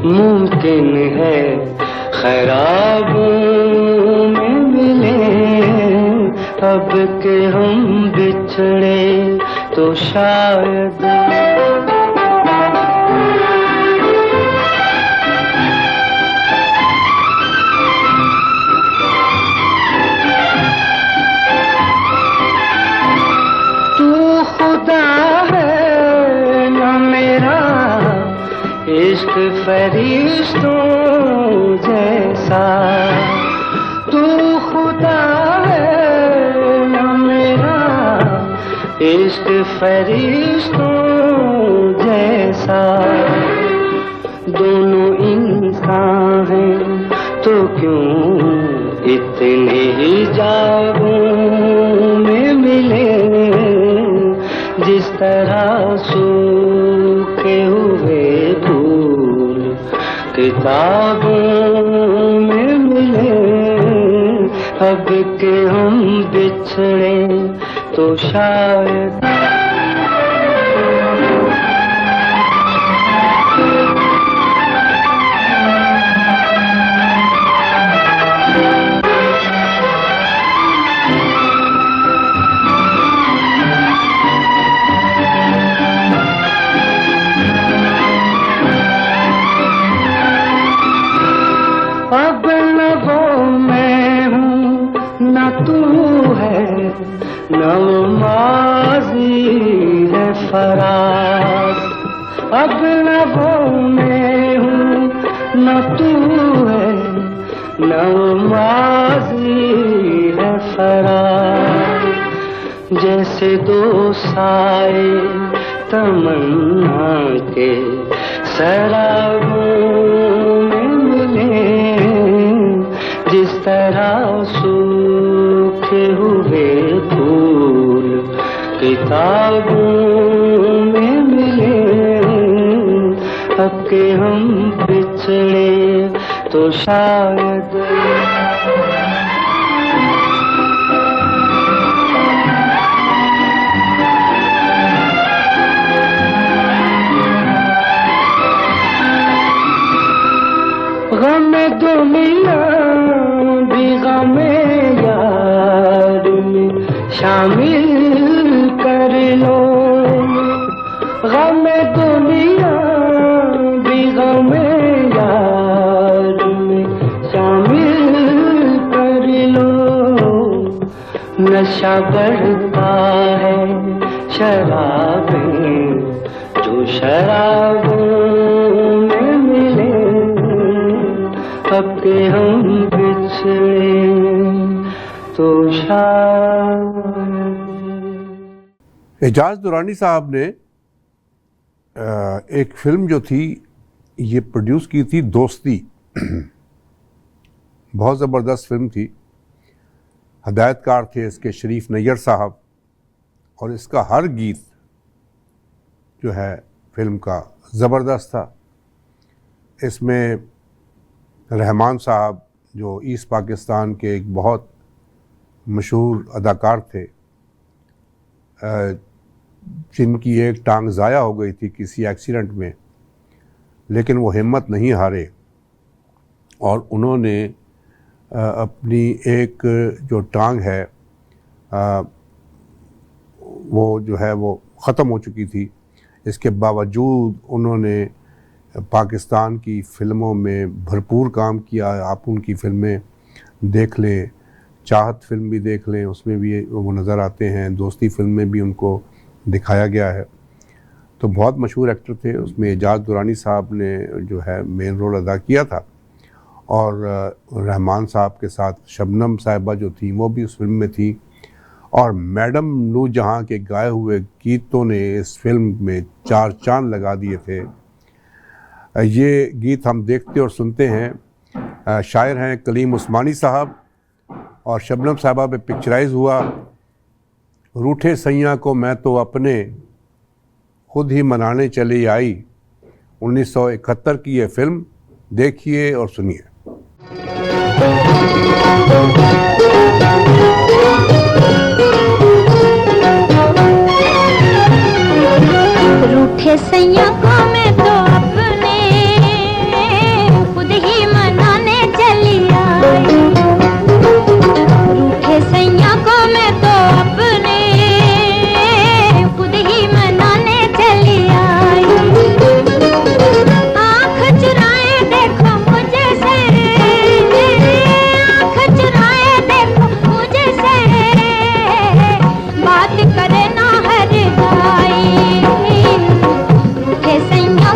मुमकिन है खराबों में मिले, अब के हम बिछड़े तो शायद इश्क फरिश्तों जैसा, तू खुदा है न मेरा इश्क फरिश्तों जैसा। दोनों इंसान हैं तो क्यों इतने ही जागों में मिले, जिस तरह सूखे हुए किताबों में मिले। अब के हम बिछड़े तो शायद अब न वो मैं हूँ न तू है, न वो माज़ी है फराज। अब न वो मैं हूँ न तू है, न वो माज़ी है फराज। जैसे दो साए तमन्ना के सराबों में मिले, जिस तरह सूखे हुए फूल किताबों में मिले। अब के हम बिछड़े तो शायद गमे दुनिया भी गमे यार में शामिल कर लो, गमे दुनिया भी गमे यार में शामिल कर लो। नशा बढ़ता है शराबें जो शराबों में मिले, अब के हम बिछड़े तो शायद। एजाज दुरानी साहब ने एक फिल्म जो थी ये प्रोड्यूस की थी, दोस्ती। बहुत ज़बरदस्त फिल्म थी। हदायतकार थे इसके शरीफ नैयर साहब, और इसका हर गीत जो है फिल्म का ज़बरदस्त था। इसमें रहमान साहब जो ईस्ट पाकिस्तान के एक बहुत मशहूर अदाकार थे, जिनकी एक टांग ज़ाया हो गई थी किसी एक्सीडेंट में, लेकिन वो हिम्मत नहीं हारे और उन्होंने अपनी एक जो टांग है वो जो है वो ख़त्म हो चुकी थी। इसके बावजूद उन्होंने पाकिस्तान की फ़िल्मों में भरपूर काम किया। आप उनकी फ़िल्में देख लें, चाहत फिल्म भी देख लें, उसमें भी वो नज़र आते हैं। दोस्ती फिल्म में भी उनको दिखाया गया है। तो बहुत मशहूर एक्टर थे। उसमें एजाज दुरानी साहब ने जो है मेन रोल अदा किया था, और रहमान साहब के साथ शबनम साहिबा जो थी वो भी उस फिल्म में थी। और मैडम नूरजहां के गाए हुए गीतों ने इस फिल्म में चार चांद लगा दिए थे। ये गीत हम देखते और सुनते हैं। शायर हैं कलीम उस्मानी साहब, और शबनम साहिबा पे पिक्चराइज़ हुआ। रूठे सैयां को मैं तो अपने खुद ही मनाने चली आई। 1971 की ये फिल्म देखिए और सुनिए। रूठे सैया को मैं तो अपने खुद ही मनाने चली आई। रूठे सैया को मैं तो अपने खुद ही मनाने चली आई। आँख चुराए देखो मुझे से, आँख चुराए देखो मुझे से, बात करे ना हर गाई। रूठे सैया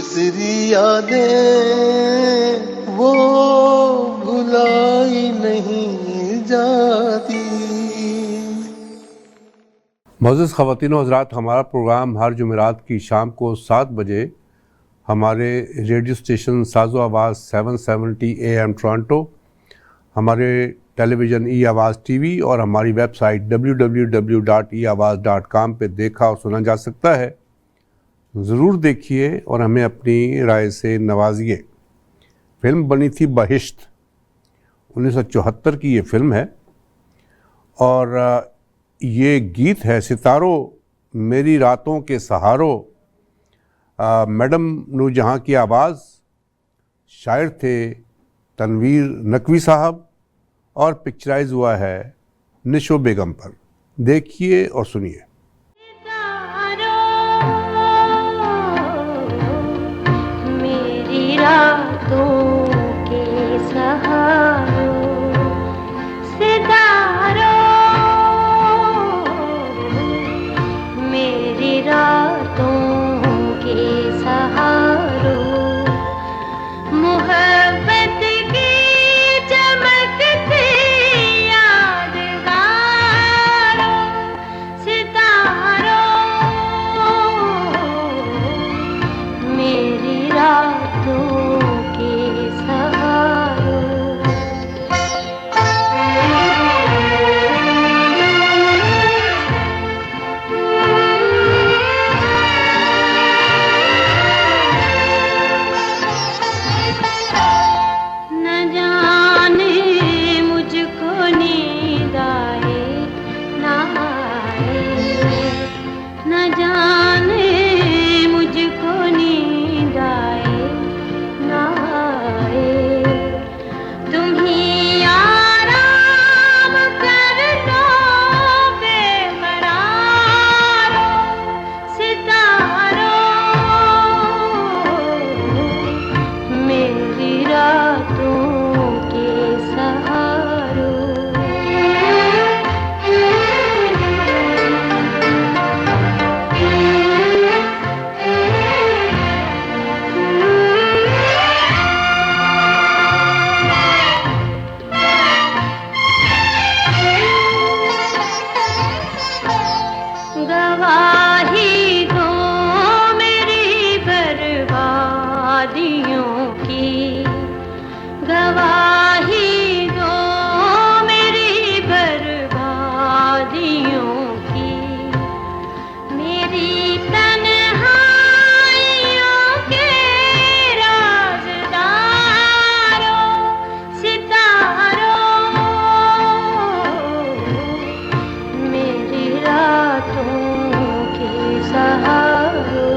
बिसरी यादें वो भुलाई नहीं जाती। मोअज़्ज़ज़ ख़वातीन और हज़रात, हमारा प्रोग्राम हर जुमेरात की शाम को 7 बजे हमारे रेडियो स्टेशन साज़ो आवाज़ 770 AM टोरंटो, हमारे टेलीविज़न ई आवाज़ टीवी और हमारी वेबसाइट www.eawaz.com पे देखा और सुना जा सकता है। ज़रूर देखिए और हमें अपनी राय से नवाजिए। फ़िल्म बनी थी बहिश्त, 1974 की ये फ़िल्म है और ये गीत है सितारों मेरी रातों के सहारों। मैडम नूरजहां की आवाज़, शायर थे तनवीर नकवी साहब और पिक्चराइज हुआ है निशो बेगम पर। देखिए और सुनिए। मेरी रातों के सहारों, सितारों मेरी रातों के सहारों, मोहब्बत की चमकती यादगारों, सितारों मेरी रातों के सहारों। न जाने मुझको नींद आए ना आए, न जाने मुझको नींद आए ना आए, तुम ही आराम कर लो बेकरारों, सितारों मेरी रातों के सहारों। गवाही दो मेरी बर्बादियों की, गवाही दो मेरी बर्बादियों की, मेरी तन्हाइयों के राज़दारों, सितारों मेरी रातों के सहारों।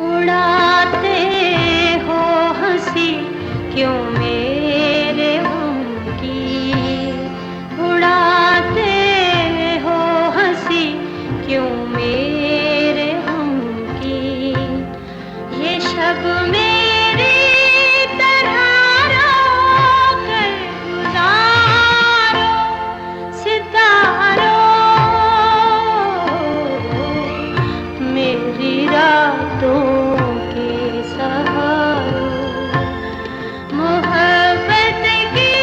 उड़ाते हो हंसी क्यों मेरे गम की, उड़ाते हो हंसी क्यों मेरे गम की, ये शब मेरी तरह रोकर गुजारो, सितारों मेरी रातों के सहारों, मोहब्बत की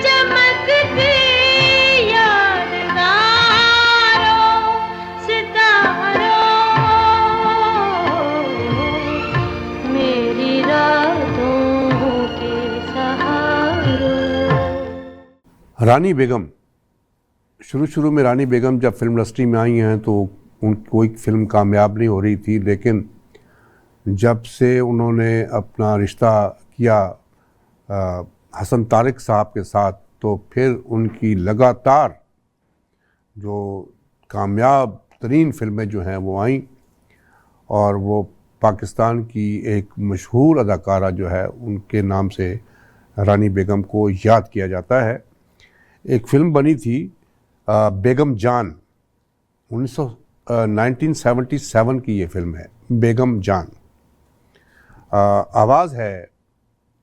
चमकती यादगारों, सितारों मेरी रातों के सहारों। रानी बेगम, शुरू में रानी बेगम जब फिल्म इंडस्ट्री में आई हैं तो कोई फिल्म कामयाब नहीं हो रही थी, लेकिन जब से उन्होंने अपना रिश्ता किया हसन तारिक साहब के साथ, तो फिर उनकी लगातार जो कामयाब तरीन फिल्में जो हैं वो आईं और वो पाकिस्तान की एक मशहूर अदाकारा जो है उनके नाम से रानी बेगम को याद किया जाता है। एक फ़िल्म बनी थी बेगम जान, 1977 की ये फ़िल्म है बेगम जान। आवाज़ है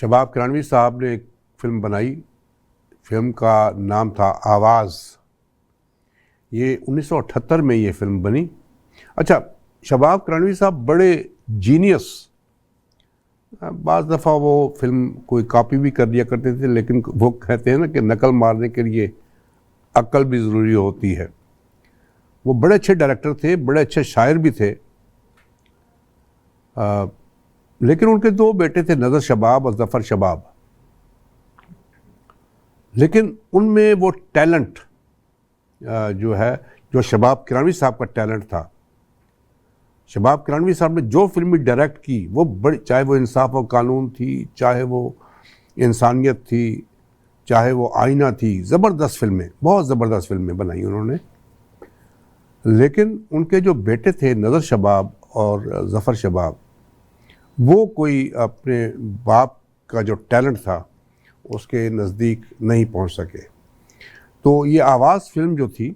शबाब किरानवी साहब ने एक फ़िल्म बनाई, फिल्म का नाम था आवाज़। ये 1978 में ये फिल्म बनी। अच्छा, शबाब किरानवी साहब बड़े जीनियस, बाज़ दफ़ा वो फिल्म कोई कॉपी भी कर दिया करते थे, लेकिन वो कहते हैं ना कि नकल मारने के लिए अक्ल भी ज़रूरी होती है। वो बड़े अच्छे डायरेक्टर थे, बड़े अच्छे शायर भी थे। लेकिन उनके दो बेटे थे, नज़र शबाब और ज़फ़र शबाब। लेकिन उनमें वो टैलेंट जो है, जो शबाब किरानवी साहब का टैलेंट था, शबाब किरानवी साहब ने जो फिल्में डायरेक्ट की वो बड़ी, चाहे वो इंसाफ और कानून थी, चाहे वो इंसानियत थी, चाहे वो आईना थी, ज़बरदस्त फिल्में, बहुत ज़बरदस्त फिल्में बनाई उन्होंने। लेकिन उनके जो बेटे थे नज़र शबाब और ज़फ़र शबाब, वो कोई अपने बाप का जो टैलेंट था उसके नज़दीक नहीं पहुंच सके। तो ये आवाज़ फिल्म जो थी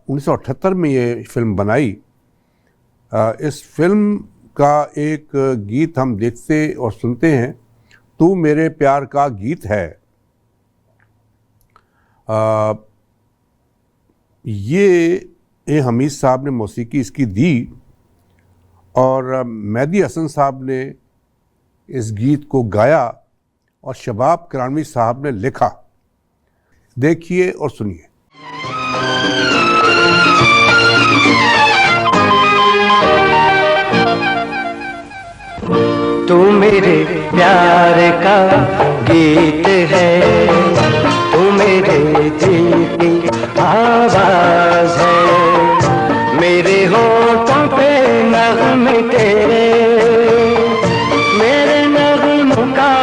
1978 में ये फिल्म बनाई। इस फिल्म का एक गीत हम देखते और सुनते हैं, तू मेरे प्यार का गीत है। ये ए हमीद साहब ने मौसीकी इसकी दी और मेहदी हसन साहब ने इस गीत को गाया और शबाब किरानवी साहब ने लिखा। देखिए और सुनिए। तू मेरे प्यार का गीत है, तू मेरे दिल की आवाज है, मेरे होठों पे नग़्मे तेरे, मेरे नग़्मों का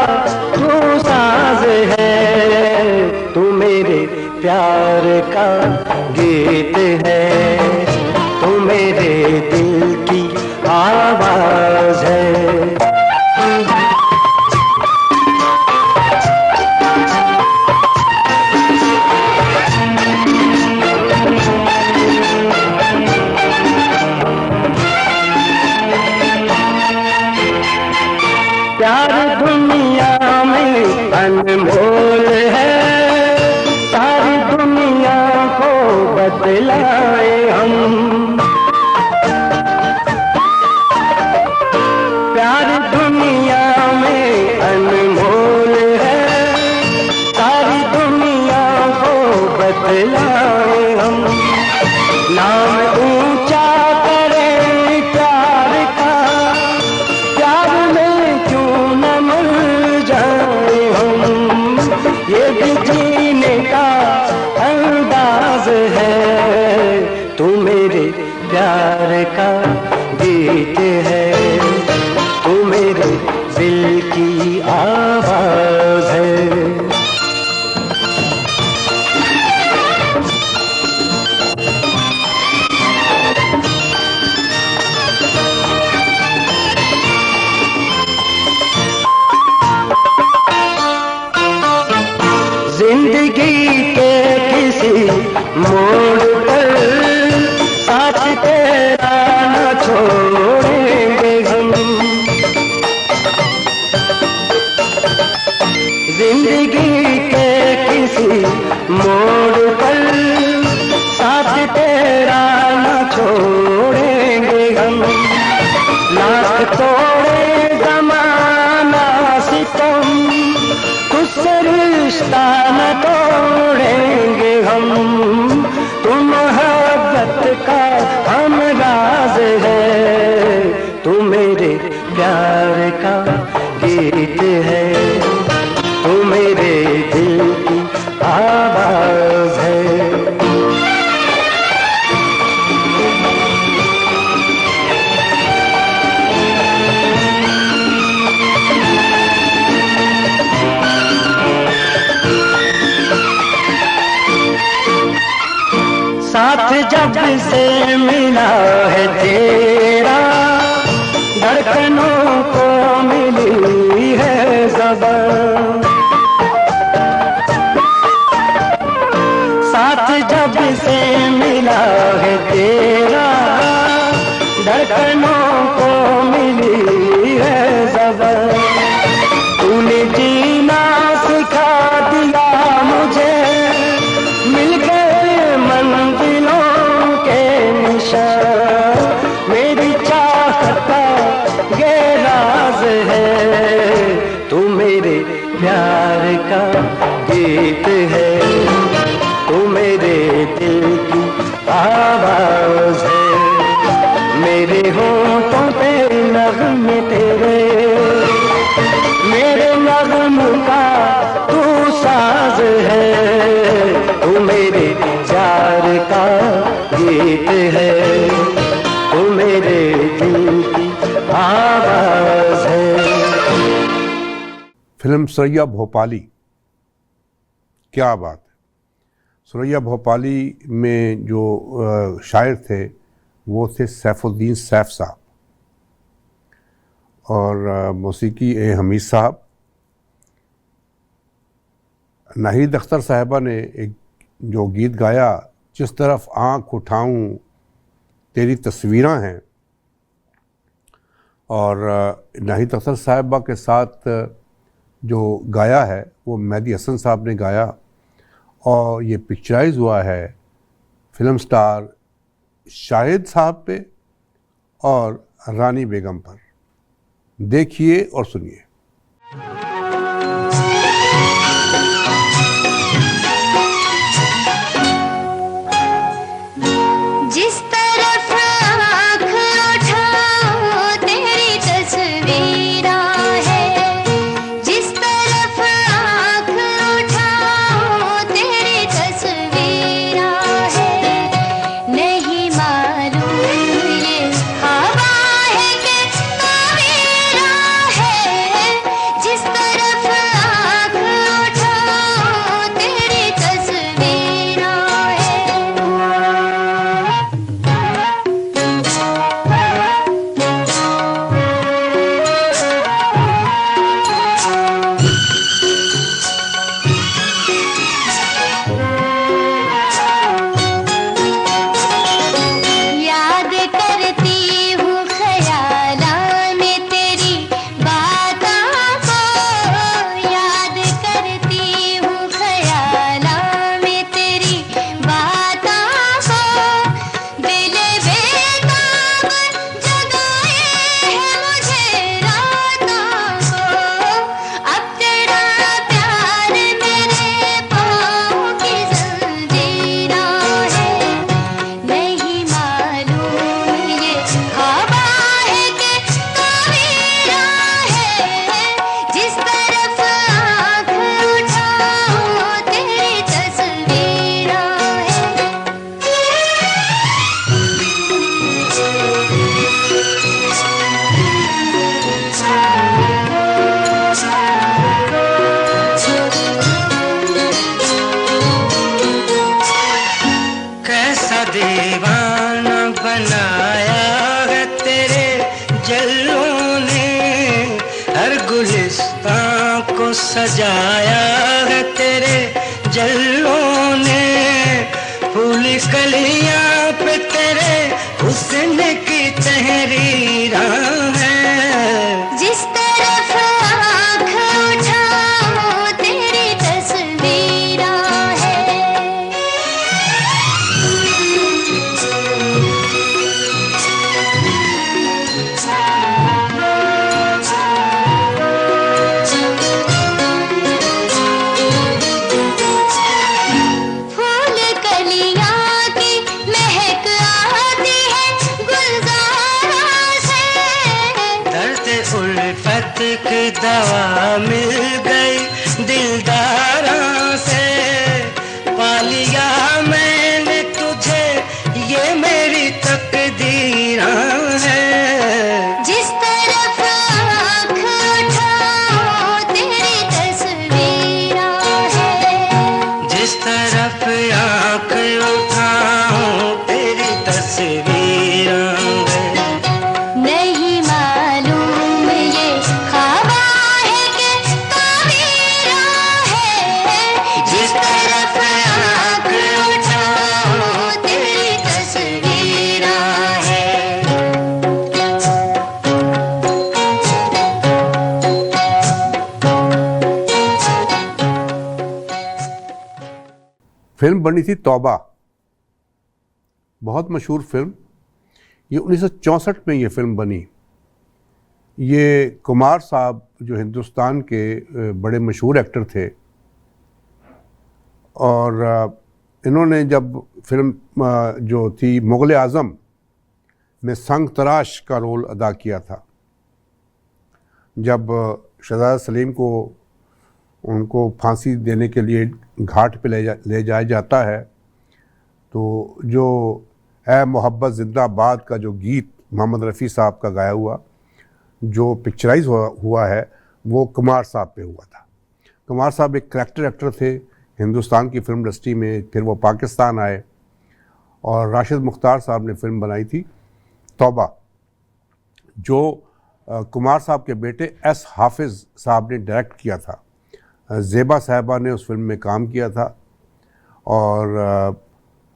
तू साज है। तू मेरे प्यार का गीत है, तू मेरे दिल की आवाज है। प्यार दुनिया में अनमोल है, सारी दुनिया को बदलाए हम। प्यार दुनिया में अनमोल है, सारी दुनिया को बदलाए हम। नाम ऊंचा करें प्यार का, प्यार में क्यों न मर जाए हम। ये भी जीने का अंदाज है, तू मेरे प्यार का गीत है, तू मेरे दिल की आवाज है। जिंदगी के किसी मोड़ पर साथ तेरा न छोड़ेंगे हम। जिंदगी के किसी मोड़ पर साथ तेरा न छोड़ेंगे हम। लाख तोड़े ज़माना सितम, तुझसे रिश्ता न तोड़ेंगे हम। तू मोहब्बत का हम राज है, तू मेरे प्यार का गीत है, तू मेरे दिल की आवाज है। साथ जब से मिला है तेरा, धड़कनों को मिली है ज़बान। साथ जब से मिला है तेरा, धड़कनों को मिली है ज़बान। तू है, तू मेरे प्यार का गीत है, तू मेरे दिल की आवाज है, मेरे होंठों पे नगमे तेरे, मेरे नगम का तू साज है, तू मेरे प्यार का गीत है, तू मेरे दिल की आवाज है। फिल्म सुरैया भोपाली, क्या बात है। सुरैया भोपाली में जो शायर थे वो थे सैफुद्दीन सैफ साहब और मौसीकी ए हमीद साहब। नाहिद अख्तर साहिबा ने एक जो गीत गाया, जिस तरफ आँख उठाऊं तेरी तस्वीरां हैं, और नाहिद अख्तर साहिबा के साथ जो गाया है वो मेहदी हसन साहब ने गाया, और ये पिक्चराइज हुआ है फिल्म स्टार शाहिद साहब पे और रानी बेगम पर। देखिए और सुनिए। जिस तरफ आँख उठाओ तेरी तस्वीरां है, जिस तरफ आँख उठाओ तेरी तस्वीरां है, नहीं मालूम ये हवा है कि तवीरा है, जिस तरफ आँख उठाओ तेरी तस्वीरां है। याद करती हूँ ख्यालां में तेरी बातों को, याद करती हूँ ख्यालां में तेरी बातों को, दिल बेताब जगाए है मुझे रातों को, अब तेरा प्यार मेरे पाँव की जंजीरां है, नहीं मालूम ये हवा है कि तवीरा है, जिस तरफ आँख उठाओ तेरी तस्वीरां है। कैसा दीवाना बनाया है तेरे जल्लों ने, हर गुलिस्तां को सजाया है तेरे जल्लों ने, फूल कलियां पे तेरे हुस्न की तहरीरां है, जिस तरफ आँख उठाओ तेरी तस्वीरां है। फूल कलियां की महक आती है गुलजारों से, दर्द उल्फत की दवा मिल गई दिलदारों से, पा लिया मैंने तुझे ये मेरी तकदीरां है, जिस तरफ आँख उठाओ तेरी तस्वीरां है। जिस तरफ आँख उठाऊं तेरी तस्वीरां है, नहीं मालूम ये हवा है कि तवीरा है, जिस तरफ आँख उठाओ तेरी तस्वीरां है। फिल्म बनी थी तौबा, बहुत मशहूर फिल्म। ये 1964 में ये फिल्म बनी। ये कुमार साहब जो हिंदुस्तान के बड़े मशहूर एक्टर थे, और इन्होंने जब फिल्म जो थी मुग़ल आज़म में संग तराश का रोल अदा किया था, जब शहजादा सलीम को उनको फांसी देने के लिए घाट पे ले जाया जाता है, तो जो ऐ मोहब्बत जिंदाबाद का जो गीत मोहम्मद रफ़ी साहब का गाया हुआ जो पिक्चराइज हुआ है, वो कुमार साहब पे हुआ था। कुमार साहब एक करैक्टर एक्टर थे हिंदुस्तान की फिल्म इंडस्ट्री में, फिर वो पाकिस्तान आए और राशिद मुख्तार साहब ने फिल्म बनाई थी तौबा, जो कुमार साहब के बेटे एस हाफिज़ साहब ने डायरेक्ट किया था। ज़ेबा साहिबा ने उस फिल्म में काम किया था, और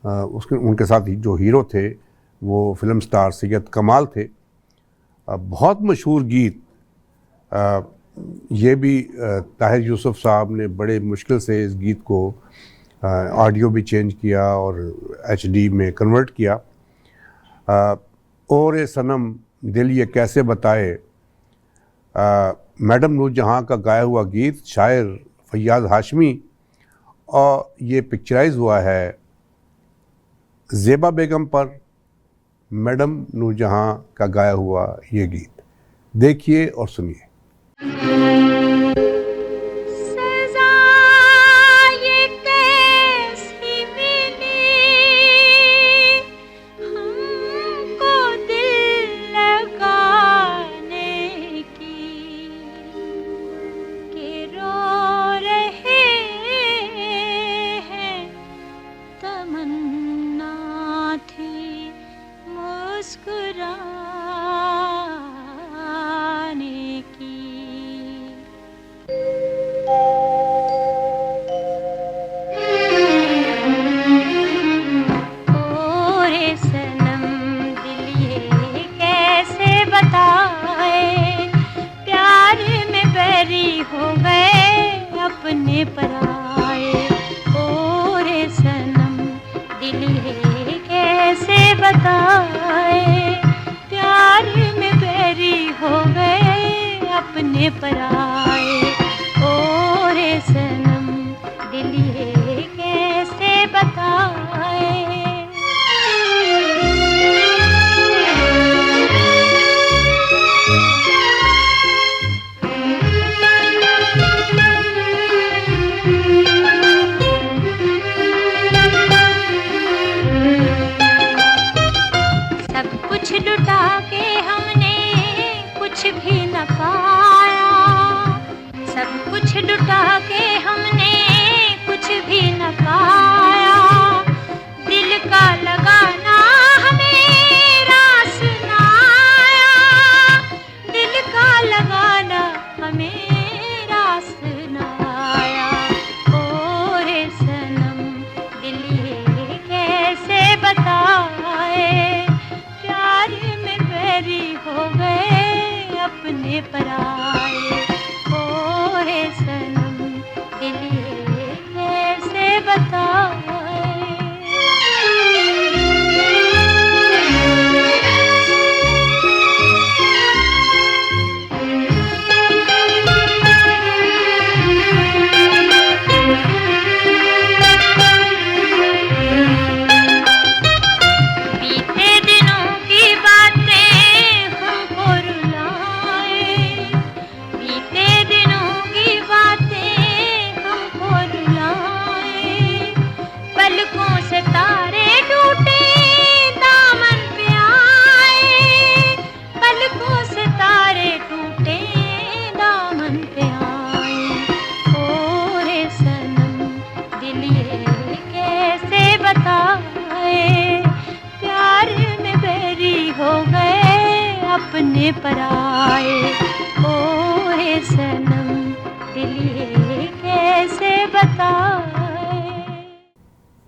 उसके उनके साथ जो हीरो थे वो फिल्म स्टार सैयद कमाल थे। बहुत मशहूर गीत, ये भी ताहिर यूसुफ साहब ने बड़े मुश्किल से इस गीत को ऑडियो भी चेंज किया और HD में कन्वर्ट किया। और ए सनम दिल ये कैसे बताए, मैडम नूरजहाँ का गाया हुआ गीत, शायर फैयाज़ हाशमी, और ये पिक्चराइज हुआ है ज़ेबा बेगम पर। मैडम नूरजहाँ का गाया हुआ ये गीत देखिए और सुनिए।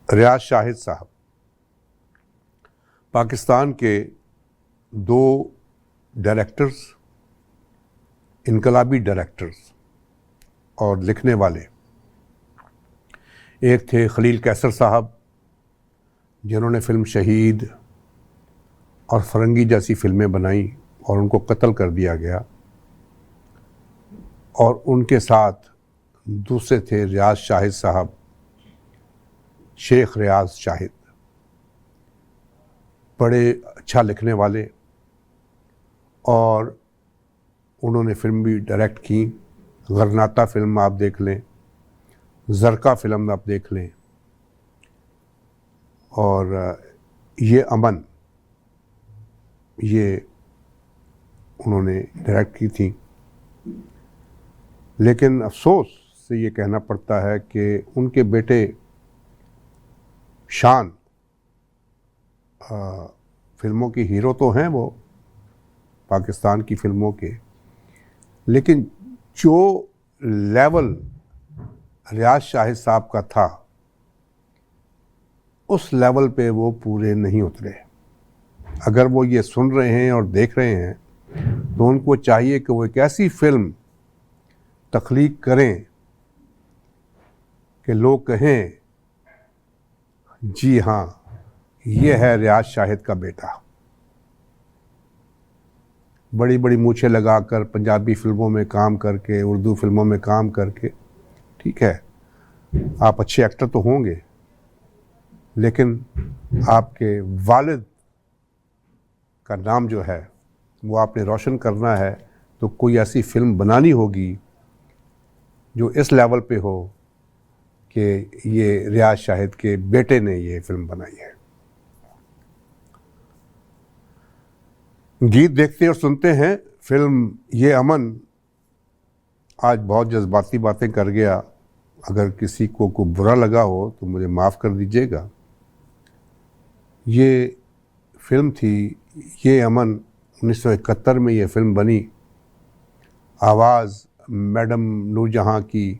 रियाज शाहिद साहब पाकिस्तान के दो डायरेक्टर्स, इनकलाबी डायरेक्टर्स और लिखने वाले। एक थे खलील कैसर साहब, जिन्होंने फिल्म शहीद और फरंगी जैसी फिल्में बनाई और उनको कत्ल कर दिया गया और उनके साथ दूसरे थे रियाज शाहिद साहब, शेख रियाज शाहिद, बड़े अच्छा लिखने वाले, और उन्होंने फिल्म भी डायरेक्ट की। गरनाता फिल्म आप देख लें, ज़रका फिल्म आप देख लें, और ये अमन, ये उन्होंने डायरेक्ट की थी। लेकिन अफसोस से ये कहना पड़ता है कि उनके बेटे शान फिल्मों के हीरो तो हैं वो, पाकिस्तान की फिल्मों के, लेकिन जो लेवल रियाज शाहिद साहब का था उस लेवल पे वो पूरे नहीं उतरे। अगर वो ये सुन रहे हैं और देख रहे हैं तो उनको चाहिए कि वो एक ऐसी फिल्म तख्लीक करें कि लोग कहें जी हाँ, ये है रियाज शाहिद का बेटा। बड़ी बड़ी मूछें लगाकर पंजाबी फिल्मों में काम करके, उर्दू फिल्मों में काम करके, ठीक है आप अच्छे एक्टर तो होंगे, लेकिन आपके वालिद का नाम जो है वो आपने रोशन करना है, तो कोई ऐसी फिल्म बनानी होगी जो इस लेवल पे हो कि ये रियाज शाहिद के बेटे ने ये फिल्म बनाई है। गीत देखते और सुनते हैं। फिल्म ये अमन आज बहुत जज्बाती बातें कर गया, अगर किसी को बुरा लगा हो तो मुझे माफ़ कर दीजिएगा। ये फिल्म थी ये अमन, 1971 में ये फिल्म बनी। आवाज़ मैडम नूरजहाँ की,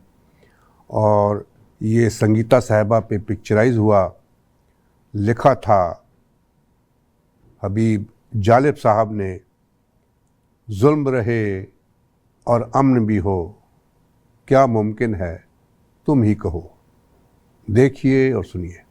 और ये संगीता साहिबा पे पिक्चराइज हुआ। लिखा था हबीब जालिब साहब ने। जुल्म रहे और अमन भी हो, क्या मुमकिन है तुम ही कहो। देखिए और सुनिए।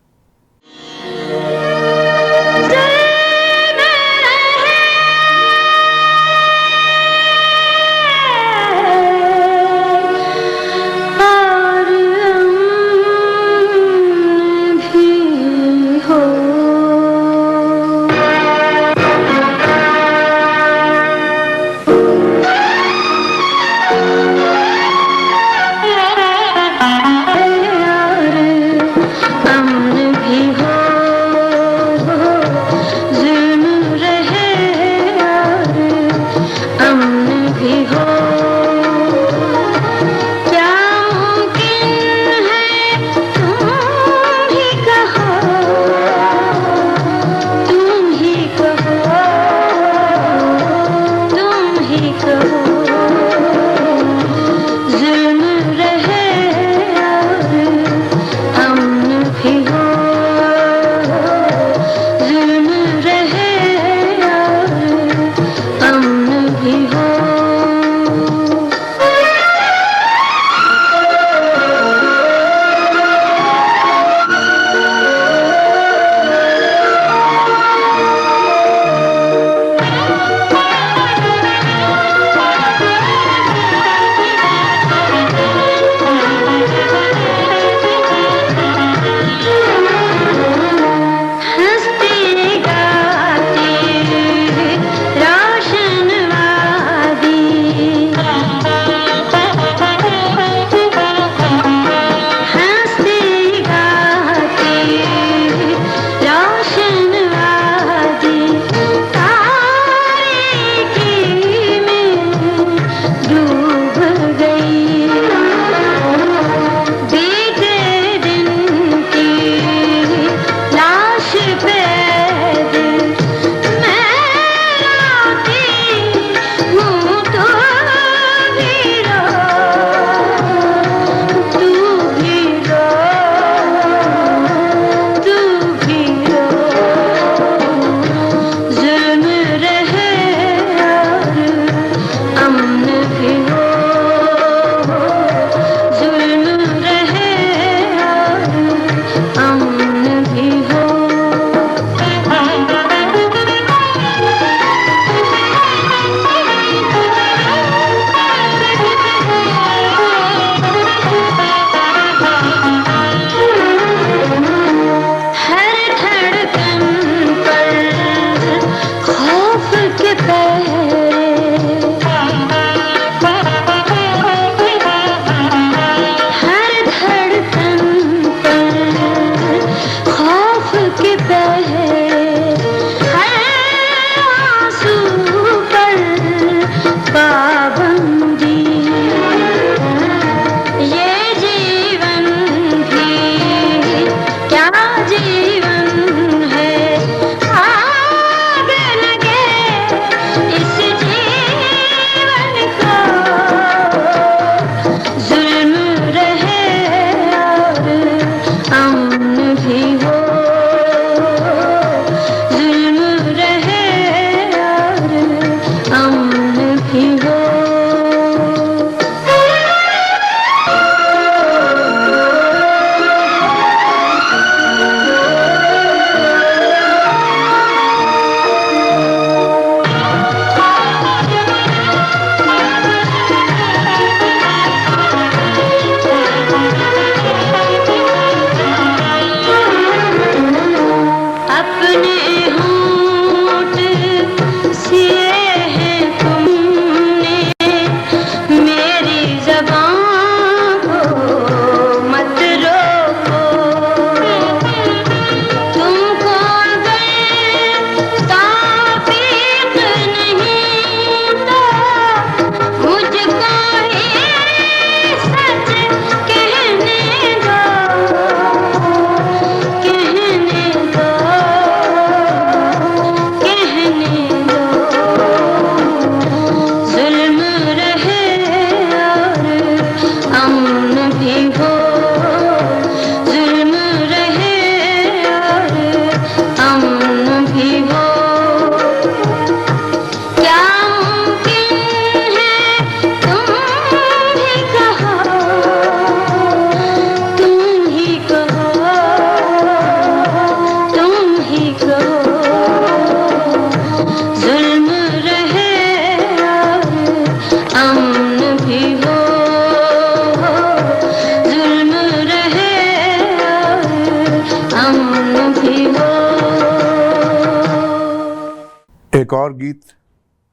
और गीत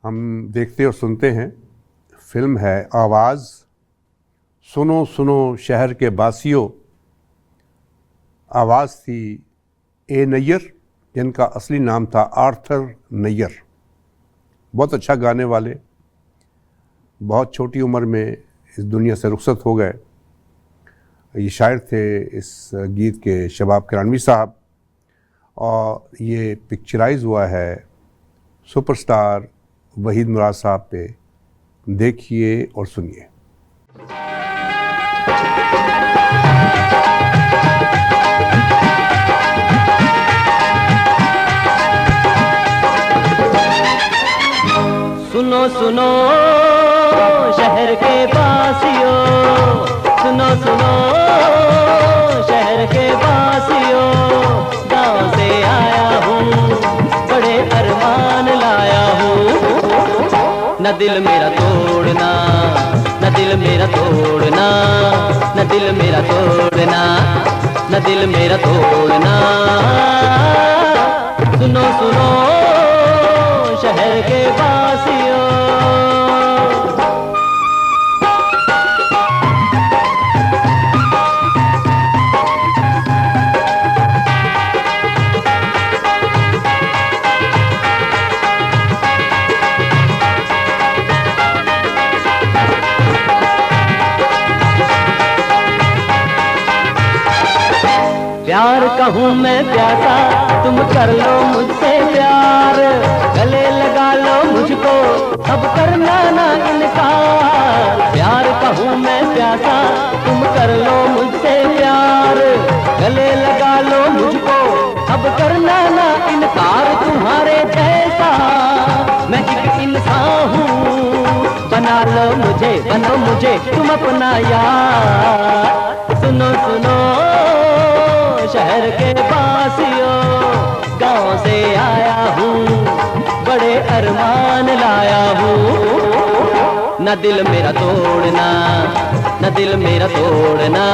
हम देखते और सुनते हैं। फिल्म है आवाज़। सुनो सुनो शहर के बासियों। आवाज़ थी ए नैयर, जिनका असली नाम था आर्थर नैयर। बहुत अच्छा गाने वाले, बहुत छोटी उम्र में इस दुनिया से रुखसत हो गए। ये शायर थे इस गीत के शबाब किरानवी साहब, और ये पिक्चराइज हुआ है सुपरस्टार वहीद मुराद साहब पे। देखिए और सुनिए। सुनो सुनो शहर के बासियों, सुनो सुनो शहर के बासियों, गाँव से आया हूँ, बड़े अरमान लाया हूँ। न दिल मेरा तोड़ना, न दिल मेरा तोड़ना, न दिल मेरा तोड़ना, न दिल मेरा तोड़ना। सुनो सुनो शहर के बासियों। प्यार कहूँ मैं प्यासा, तुम कर लो मुझसे प्यार, गले लगा लो मुझको, अब करना ना इनकार। प्यार कहूँ मैं प्यासा, तुम कर लो मुझसे प्यार, गले लगा लो मुझको, अब करना ना इनकार। तुम्हारे जैसा मैं एक इंसान हूँ, बना लो मुझे, बनो मुझे तुम अपना यार। सुनो सुनो शहर के बासियों, गाँव से आया हूँ, बड़े अरमान लाया हूँ। न दिल मेरा तोड़ना, न दिल मेरा तोड़ना,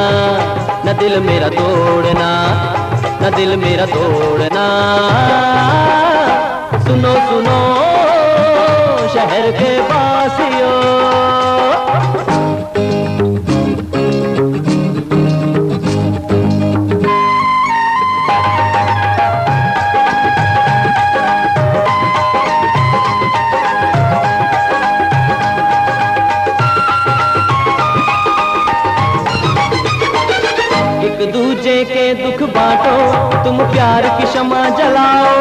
न दिल मेरा तोड़ना, न दिल मेरा तोड़ना। सुनो सुनो शहर के बासियों। एक दूजे के दुख बांटो, तुम प्यार की शमा जलाओ,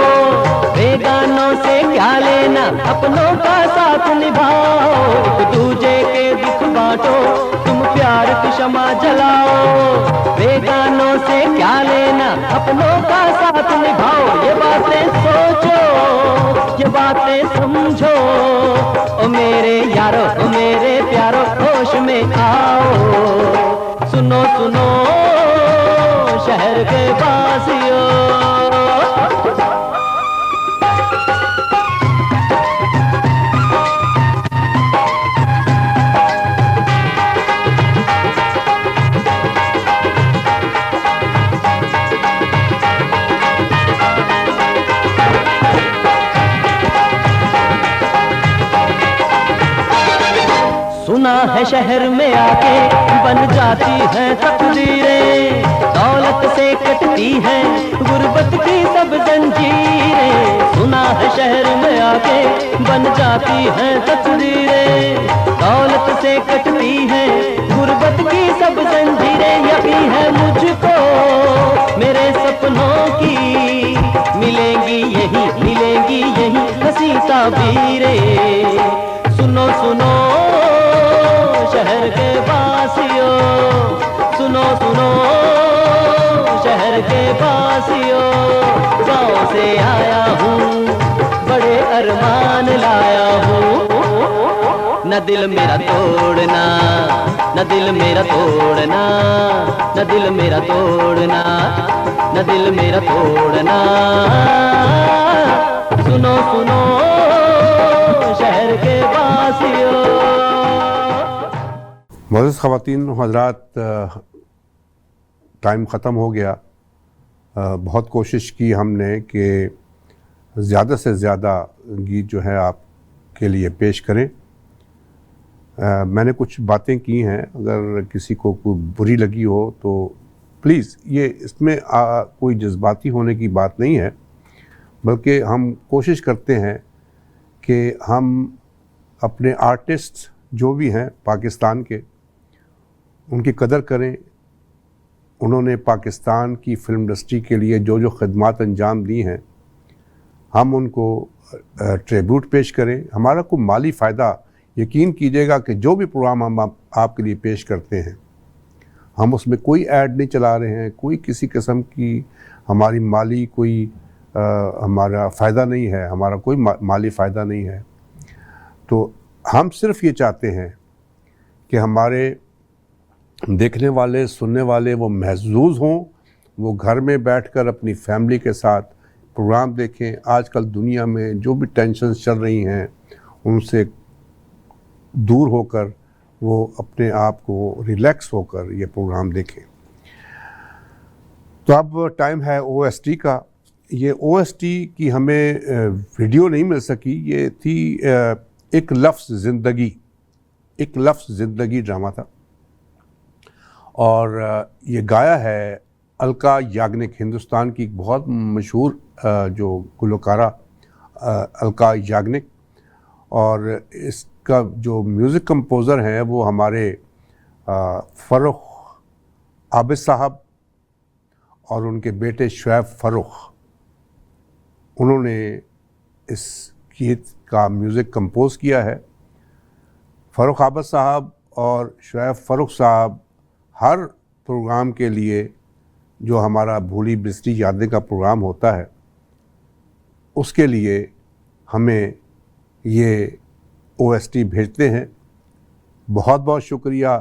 बेगानों से क्या लेना, अपनों का साथ निभाओ। एक दूजे के दुख बांटो, तुम प्यार की शमा जलाओ, बेगानों से क्या लेना, अपनों का साथ निभाओ। ये बातें सोचो, ये बातें समझो, ओ मेरे यारो, ओ मेरे प्यारो, होश में आओ। सुनो सुनो शहर के बासियों। सुना है शहर में आके बन जाती है तकदीरें, दौलत से कटती है गुर्बत की सब जंजीरें। सुना है शहर में आके बन जाती है तकदीरें, दौलत से कटती है गुर्बत की सब जंजीरें। यकीन है मुझको मेरे सपनों की, मिलेंगी यही, मिलेंगी यही हंसी ताबीरें। सुनो सुनो शहर के बासियों, सुनो सुनो शहर के बासियों, गाँव से आया हूँ, बड़े अरमान लाया हूँ। न दिल मेरा तोड़ना, न दिल मेरा तोड़ना, न दिल मेरा तोड़ना, न दिल मेरा तोड़ना। सुनो सुनो शहर के बासियों। मोअज़्ज़ज़ ख़वातीन हज़रात, टाइम ख़त्म हो गया। बहुत कोशिश की हमने कि ज़्यादा से ज़्यादा गीत जो है आपके लिए पेश करें। मैंने कुछ बातें की हैं, अगर किसी को कोई बुरी लगी हो तो प्लीज़, ये इसमें कोई जज्बाती होने की बात नहीं है, बल्कि हम कोशिश करते हैं कि हम अपने आर्टिस्ट जो भी हैं पाकिस्तान के, उनकी कदर करें। उन्होंने पाकिस्तान की फ़िल्म इंडस्ट्री के लिए जो जो खदमात अंजाम दी हैं, हम उनको ट्रिब्यूट पेश करें। हमारा कोई माली फ़ायदा, यकीन कीजिएगा कि जो भी प्रोग्राम हम आपके लिए पेश करते हैं, हम उसमें कोई ऐड नहीं चला रहे हैं, कोई किसी किस्म की हमारी माली कोई हमारा फ़ायदा नहीं है, हमारा कोई माली फ़ायदा नहीं है। तो हम सिर्फ ये चाहते हैं कि हमारे देखने वाले, सुनने वाले वो महसूस हों, वो घर में बैठकर अपनी फैमिली के साथ प्रोग्राम देखें। आजकल दुनिया में जो भी टेंशन चल रही हैं, उनसे दूर होकर वो अपने आप को रिलैक्स होकर ये प्रोग्राम देखें। तो अब टाइम है OST का। ये OST की हमें वीडियो नहीं मिल सकी, ये थी एक लफ्ज़ ज़िंदगी ड्रामा था, और ये गाया है अलका याग्निक, हिंदुस्तान की एक बहुत मशहूर जो गुलकारा अलका याग्निक। और इसका जो म्यूज़िक कंपोज़र हैं वो हमारे फ़र्रुख आबिद साहब और उनके बेटे शुएब फ़र्रुख, उन्होंने इस गीत का म्यूज़िक कंपोज़ किया है। फ़र्रुख आबिद साहब और शुएब फ़र्रुख साहब हर प्रोग्राम के लिए, जो हमारा भूली बिसरी यादें का प्रोग्राम होता है, उसके लिए हमें ये OST भेजते हैं। बहुत बहुत शुक्रिया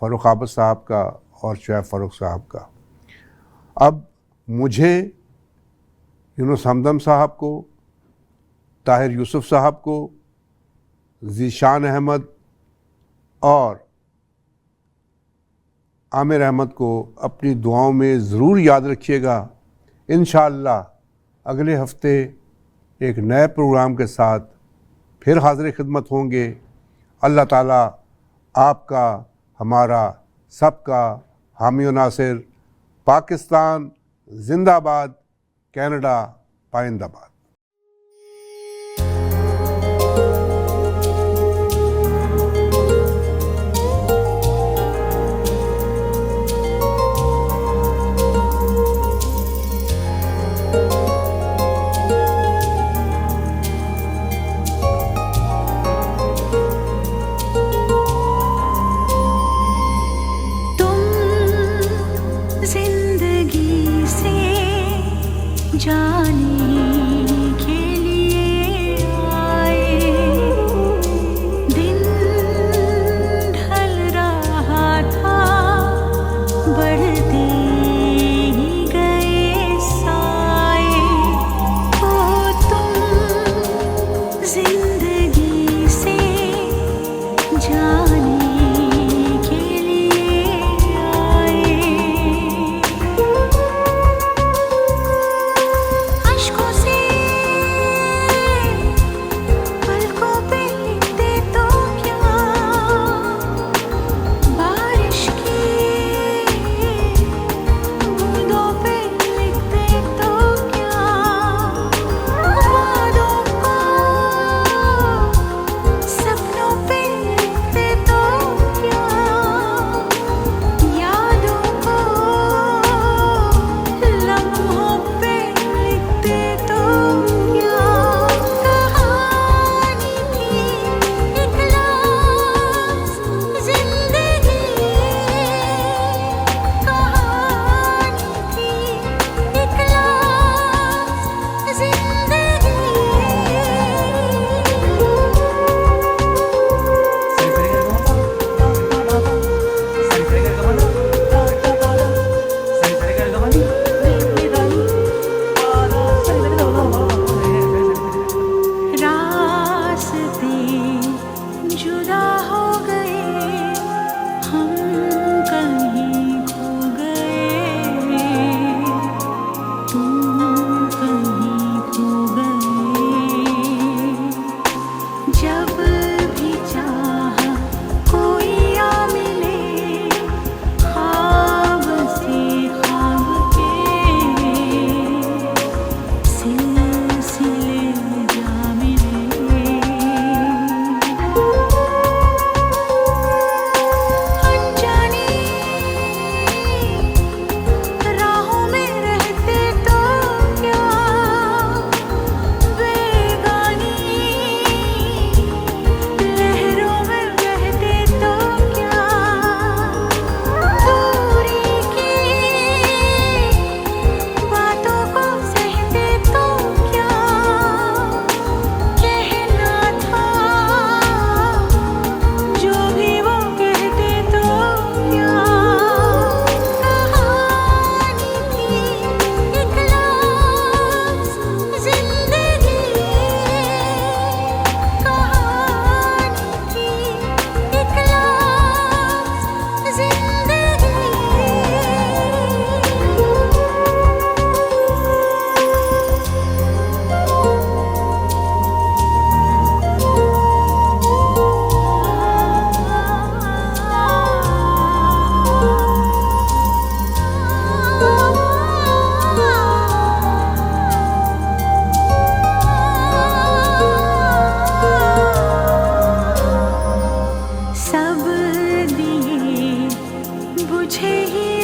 फ़र्रुख आबिद साहब का और शुएब फ़र्रुख साहब का। अब मुझे यूनुस हमदम साहब को, ताहिर यूसुफ साहब को, ज़ीशान अहमद और आमिर अहमद को अपनी दुआओं में ज़रूर याद रखिएगा। इंशाअल्लाह अगले हफ्ते एक नए प्रोग्राम के साथ फिर हाज़िर खिदमत होंगे। अल्लाह ताला आपका, हमारा, सबका हामी व नासिर। पाकिस्तान जिंदाबाद, कनाडा पाइंदाबाद। तुझे ही